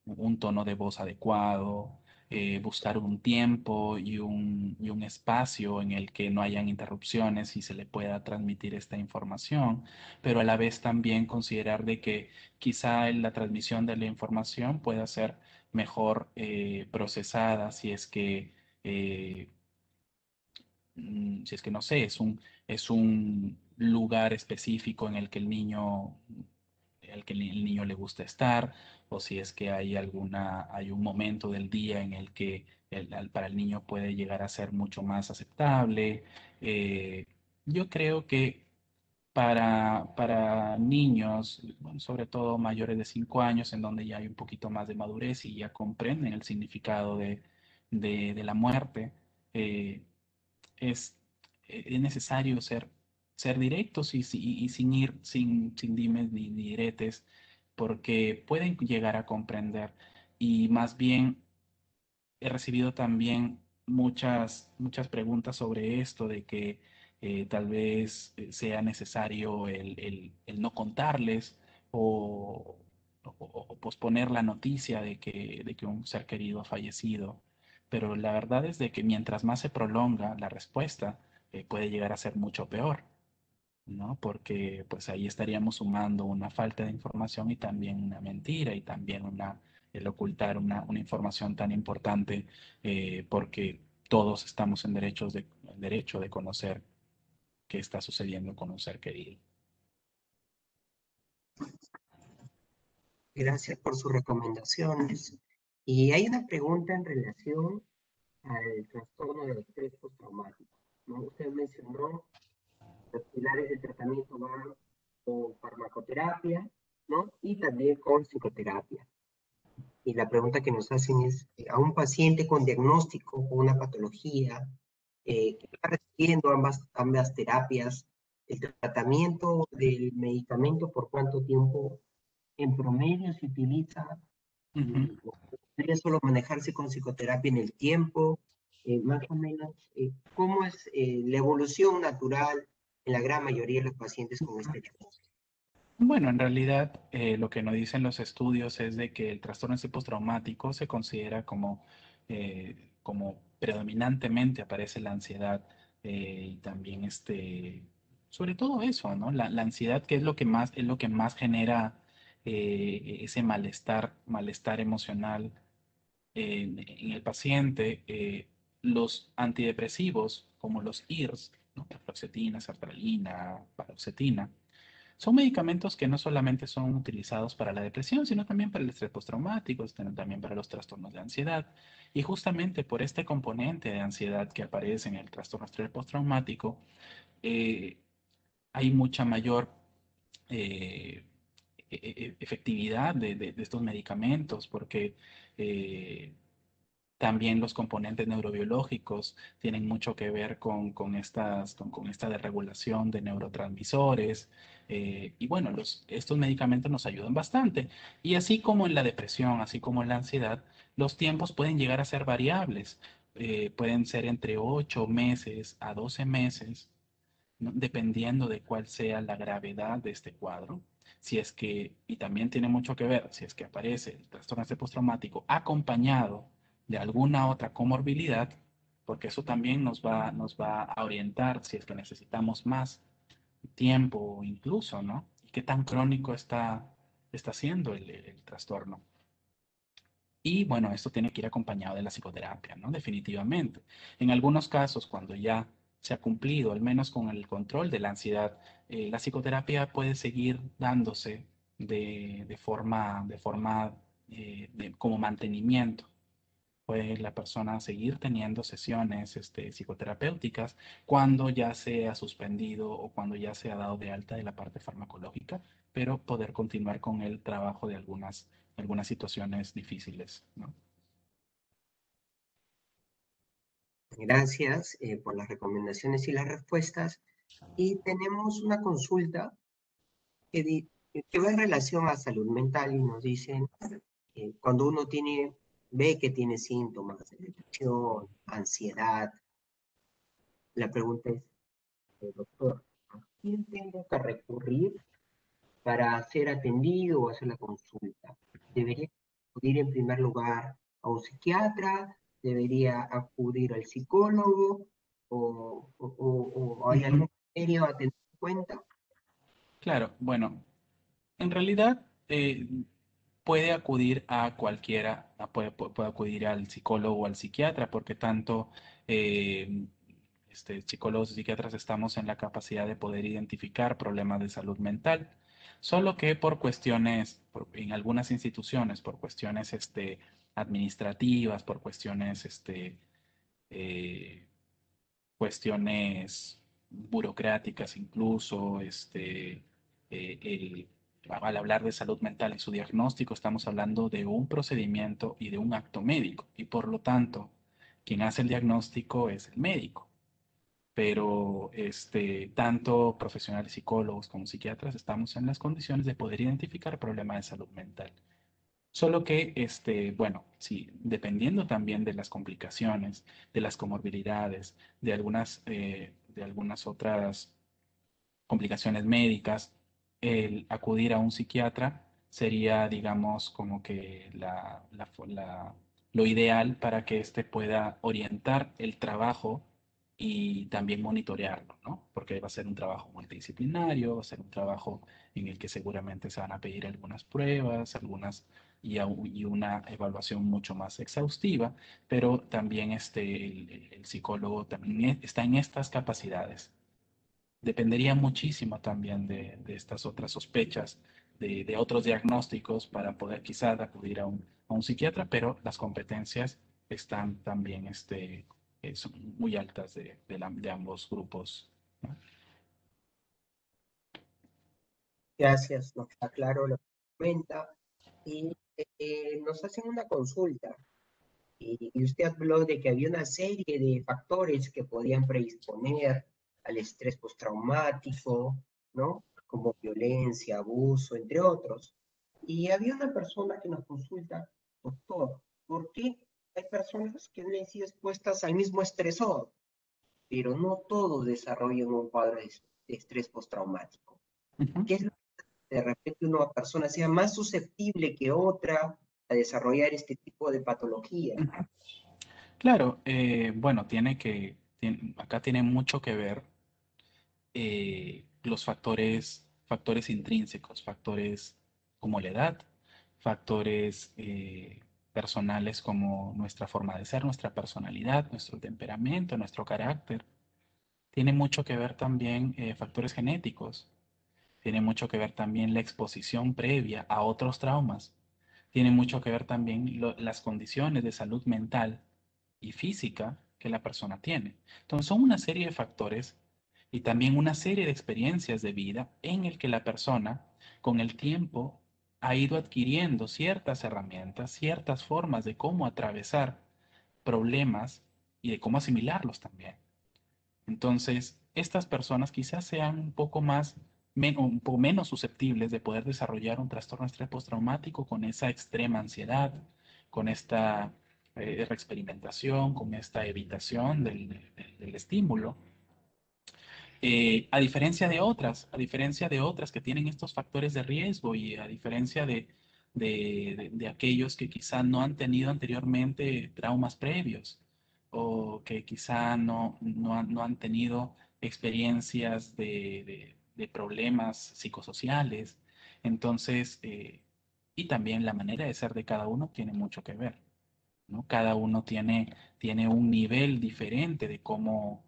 Speaker 1: un tono de voz adecuado, buscar un tiempo y un espacio en el que no hayan interrupciones y se le pueda transmitir esta información, pero a la vez también considerar de que quizá en la transmisión de la información pueda ser mejor procesada eh, si es que no sé, es un lugar específico en el que el niño le gusta estar, o si es que hay un momento del día en el que para el niño puede llegar a ser mucho más aceptable. Eh, yo creo que para niños, bueno, sobre todo mayores de 5 años, en donde ya hay un poquito más de madurez y ya comprenden el significado de la muerte, eh, es, es necesario ser directos y sin ir sin dimes ni diretes, porque pueden llegar a comprender y más bien he recibido también muchas preguntas sobre esto, de que tal vez sea necesario el no contarles o, o posponer la noticia de que un ser querido ha fallecido. Pero la verdad es de que mientras más se prolonga la respuesta, puede llegar a ser mucho peor, ¿no? Porque pues ahí estaríamos sumando una falta de información y también una mentira y también el ocultar una información tan importante, porque todos estamos en derecho de conocer qué está sucediendo con un ser querido.
Speaker 2: Gracias por sus recomendaciones. Y hay una pregunta en relación al trastorno del estrés postraumático, ¿no? Usted mencionó los pilares de tratamiento van con farmacoterapia, ¿no? Y también con psicoterapia. Y la pregunta que nos hacen es, a un paciente con diagnóstico, con una patología, que está recibiendo ambas terapias, el tratamiento del medicamento, ¿por cuánto tiempo en promedio se utiliza?
Speaker 1: Ujú.
Speaker 2: ¿Podría solo manejarse con psicoterapia en el tiempo? Más o menos, ¿cómo es la evolución natural en la gran mayoría de los pacientes con este diagnóstico?
Speaker 1: Bueno, en realidad lo que nos dicen los estudios es de que el trastorno estrés postraumático se considera como predominantemente aparece la ansiedad, y también sobre todo eso, ¿no? La ansiedad que es lo que más genera ese malestar emocional en el paciente. Los antidepresivos como los IRS, ¿no? Fluoxetina, sertralina, paroxetina, son medicamentos que no solamente son utilizados para la depresión, sino también para el estrés postraumático, sino también para los trastornos de ansiedad. Y justamente por este componente de ansiedad que aparece en el trastorno de estrés postraumático, eh, hay mucha mayor eh, efectividad de estos medicamentos, porque eh, también los componentes neurobiológicos tienen mucho que ver con esta desregulación de neurotransmisores. Y bueno, estos medicamentos nos ayudan bastante. Y así como en la depresión, así como en la ansiedad, los tiempos pueden llegar a ser variables. Pueden ser entre 8 meses a 12 meses, ¿no? Dependiendo de cuál sea la gravedad de este cuadro. Si es que, y también tiene mucho que ver, si es que aparece el trastorno este postraumático acompañado de alguna otra comorbilidad, porque eso también nos va a orientar si es que necesitamos más tiempo incluso, ¿no? Y qué tan crónico está siendo el trastorno. Y bueno, esto tiene que ir acompañado de la psicoterapia, ¿no? Definitivamente. En algunos casos, cuando ya se ha cumplido, al menos con el control de la ansiedad, la psicoterapia puede seguir dándose como mantenimiento. Puede la persona seguir teniendo sesiones psicoterapéuticas cuando ya se ha suspendido o cuando ya se ha dado de alta de la parte farmacológica, pero poder continuar con el trabajo de algunas situaciones difíciles, ¿no?
Speaker 2: Gracias por las recomendaciones y las respuestas. Y tenemos una consulta que va en relación a salud mental y nos dicen, cuando uno ve que tiene síntomas de depresión, ansiedad, la pregunta es, doctor, ¿a quién tengo que recurrir para ser atendido o hacer la consulta? ¿Debería acudir en primer lugar a un psiquiatra? ¿Debería acudir al psicólogo? ¿O hay
Speaker 1: Ujú.
Speaker 2: algún criterio a tener en cuenta?
Speaker 1: Claro, bueno, en realidad puede acudir a cualquiera, puede acudir al psicólogo o al psiquiatra, porque tanto psicólogos y psiquiatras estamos en la capacidad de poder identificar problemas de salud mental, solo que en algunas instituciones, por cuestiones administrativas, por eh, cuestiones burocráticas incluso, al hablar de salud mental en su diagnóstico, estamos hablando de un procedimiento y de un acto médico, y por lo tanto, quien hace el diagnóstico es el médico. Pero tanto profesionales psicólogos como psiquiatras estamos en las condiciones de poder identificar problemas de salud mental. Solo que, bueno, sí, dependiendo también de las complicaciones, de las comorbilidades, de algunas otras complicaciones médicas, el acudir a un psiquiatra sería, digamos, como que lo ideal para que éste pueda orientar el trabajo y también monitorearlo, ¿no? Porque va a ser un trabajo multidisciplinario, va a ser un trabajo en el que seguramente se van a pedir algunas pruebas, y una evaluación mucho más exhaustiva, pero también el psicólogo también está en estas capacidades. Dependería muchísimo también de estas otras sospechas, de otros diagnósticos para poder quizás acudir a un psiquiatra, pero las competencias están también son muy altas de ambos grupos, ¿no?
Speaker 2: Gracias, nos está claro lo que comenta. Y nos hacen una consulta. Y usted habló de que había una serie de factores que podían predisponer al estrés postraumático, ¿no? Como violencia, abuso, entre otros. Y había una persona que nos consulta, doctor, ¿por qué hay personas que han sido expuestas al mismo estresor, pero no todos desarrollan un cuadro de estrés postraumático?
Speaker 1: Ujú.
Speaker 2: ¿Qué es lo que de repente una persona sea más susceptible que otra a desarrollar este tipo de patología?
Speaker 1: Claro, bueno, acá tiene mucho que ver los factores intrínsecos, factores como la edad, factores personales como nuestra forma de ser, nuestra personalidad, nuestro temperamento, nuestro carácter. Tiene mucho que ver también factores genéticos. Tiene mucho que ver también la exposición previa a otros traumas. Tiene mucho que ver también las condiciones de salud mental y física que la persona tiene. Entonces son una serie de factores y también una serie de experiencias de vida en el que la persona con el tiempo ha ido adquiriendo ciertas herramientas, ciertas formas de cómo atravesar problemas y de cómo asimilarlos también. Entonces, estas personas quizás sean un poco menos susceptibles de poder desarrollar un trastorno de estrés postraumático con esa extrema ansiedad, con esta reexperimentación, con esta evitación del estímulo. A diferencia de otras que tienen estos factores de riesgo y a diferencia de aquellos que quizá no han tenido anteriormente traumas previos o que quizá no han tenido experiencias de problemas psicosociales. Entonces, y también la manera de ser de cada uno tiene mucho que ver, ¿no? Cada uno tiene un nivel diferente de cómo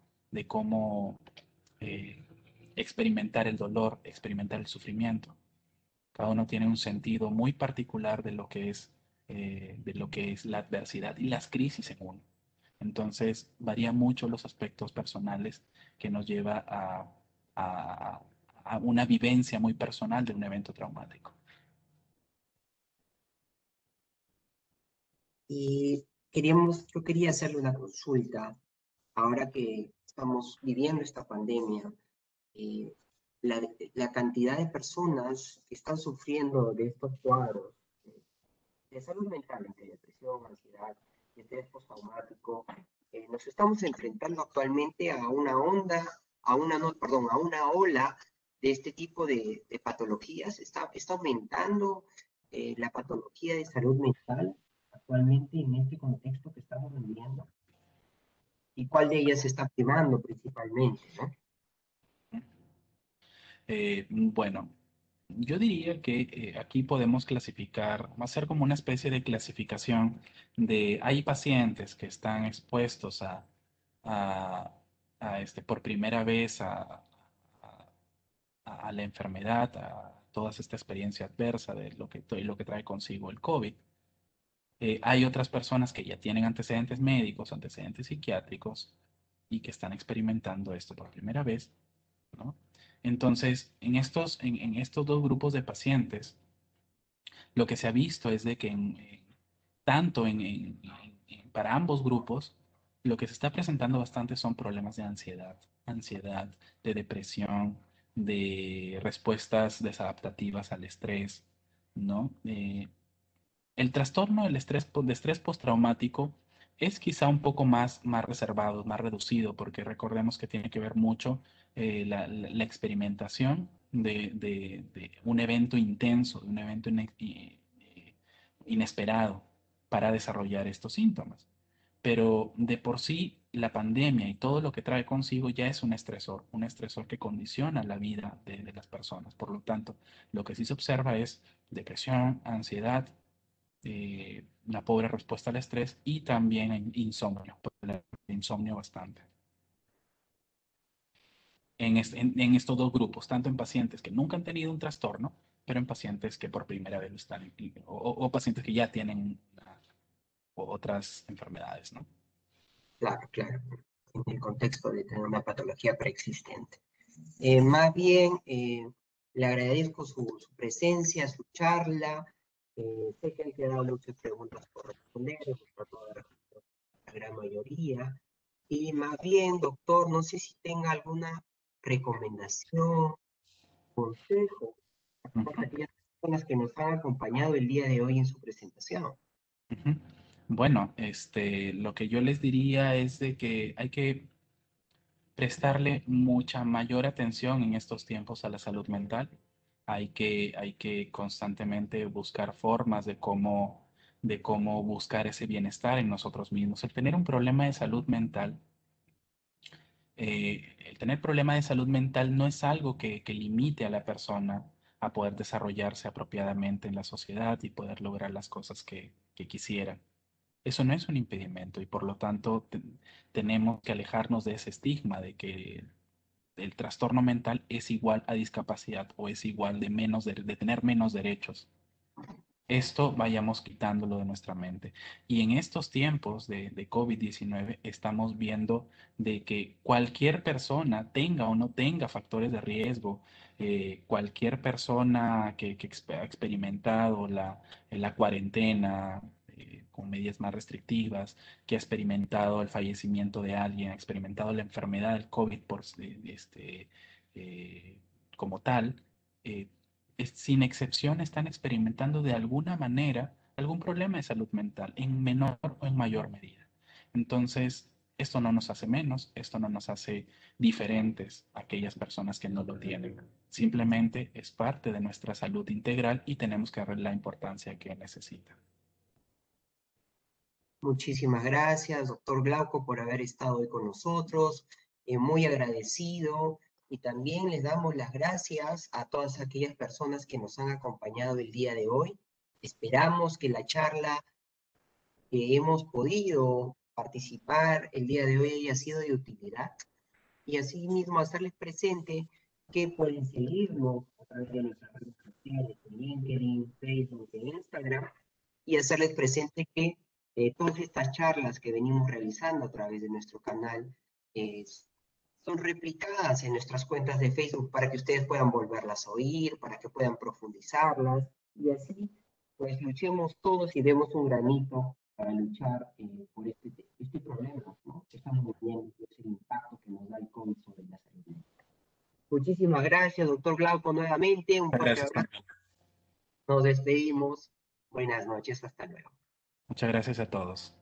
Speaker 1: eh, experimentar el dolor, experimentar el sufrimiento. Cada uno tiene un sentido muy particular de lo que es la adversidad y las crisis en uno. Entonces, varía mucho los aspectos personales que nos lleva a, a una vivencia muy personal de un evento traumático.
Speaker 2: Y yo quería hacerle una consulta, ahora que estamos viviendo esta pandemia, eh, la cantidad de personas que están sufriendo de estos cuadros de salud mental, entre depresión, ansiedad y estrés postraumático, nos estamos enfrentando actualmente a una onda, a una, no, perdón, a una ola de este tipo de patologías. Está aumentando la patología de salud mental actualmente en este contexto que estamos viviendo. ¿Y cuál de ellas se está primando principalmente, no?
Speaker 1: Bueno, yo diría que aquí podemos clasificar, va a ser como una especie de clasificación hay pacientes que están expuestos a, por primera vez a la enfermedad, a toda esta experiencia adversa de lo que trae consigo el COVID. Hay otras personas que ya tienen antecedentes médicos, antecedentes psiquiátricos y que están experimentando esto por primera vez, ¿no? Entonces, en estos dos grupos de pacientes, lo que se ha visto es de que tanto para ambos grupos, lo que se está presentando bastante son problemas de ansiedad, de depresión, de respuestas desadaptativas al estrés, ¿no? El trastorno de estrés postraumático es quizá un poco más reservado, más reducido, porque recordemos que tiene que ver mucho la experimentación de un evento intenso, de un evento inesperado para desarrollar estos síntomas. Pero de por sí la pandemia y todo lo que trae consigo ya es un estresor que condiciona la vida de las personas. Por lo tanto, lo que sí se observa es depresión, ansiedad, una pobre respuesta al estrés y también insomnio, insomnio bastante. En estos dos grupos, tanto en pacientes que nunca han tenido un trastorno, pero en pacientes que por primera vez lo están, o pacientes que ya tienen otras enfermedades, ¿no?
Speaker 2: Claro, claro, en el contexto de tener una patología preexistente. Más bien, le agradezco su presencia, su charla. Sé que han quedado muchas preguntas por responder, hemos tratado de responder la gran mayoría. Y más bien, doctor, no sé si tenga alguna recomendación, consejo
Speaker 1: Uh
Speaker 2: para
Speaker 1: -huh,
Speaker 2: aquellas personas que nos han acompañado el día de hoy en su presentación.
Speaker 1: uh -huh. Bueno, lo que yo les diría es de que hay que prestarle mucha mayor atención en estos tiempos a la salud mental. Hay que constantemente buscar formas de cómo buscar ese bienestar en nosotros mismos. El tener un problema de salud mental, el tener problema de salud mental no es algo que limite a la persona a poder desarrollarse apropiadamente en la sociedad y poder lograr las cosas que quisiera. Eso no es un impedimento y por lo tanto tenemos que alejarnos de ese estigma de que el trastorno mental es igual a discapacidad o es igual de tener menos derechos. Esto vayamos quitándolo de nuestra mente. Y en estos tiempos de COVID-19 estamos viendo de que cualquier persona tenga o no tenga factores de riesgo, cualquier persona que ha experimentado la cuarentena con medidas más restrictivas, que ha experimentado el fallecimiento de alguien, ha experimentado la enfermedad del COVID eh, como tal, eh, sin excepción están experimentando de alguna manera algún problema de salud mental, en menor o en mayor medida. Entonces, esto no nos hace menos, esto no nos hace diferentes a aquellas personas que no lo tienen. Simplemente es parte de nuestra salud integral y tenemos que darle la importancia que necesita.
Speaker 2: Muchísimas gracias, doctor Glauco, por haber estado hoy con nosotros. Muy agradecido. Y también les damos las gracias a todas aquellas personas que nos han acompañado el día de hoy. Esperamos que la charla que hemos podido participar el día de hoy haya sido de utilidad. Y asimismo hacerles presente que pueden seguirnos a través de nuestras redes sociales, en LinkedIn, Facebook e Instagram, y hacerles presente que todas estas charlas que venimos realizando a través de nuestro canal eh, son replicadas en nuestras cuentas de Facebook para que ustedes puedan volverlas a oír, para que puedan profundizarlas, y así pues luchemos todos y demos un granito para luchar por este problema, ¿no? Que estamos viviendo, que es el impacto que nos da el COVID sobre la salud mental. Muchísimas gracias, doctor Glauco, nuevamente. Un fuerte
Speaker 1: Gracias,
Speaker 2: abrazo.
Speaker 1: Camilo.
Speaker 2: Nos despedimos. Buenas noches. Hasta luego.
Speaker 1: Muchas gracias a todos.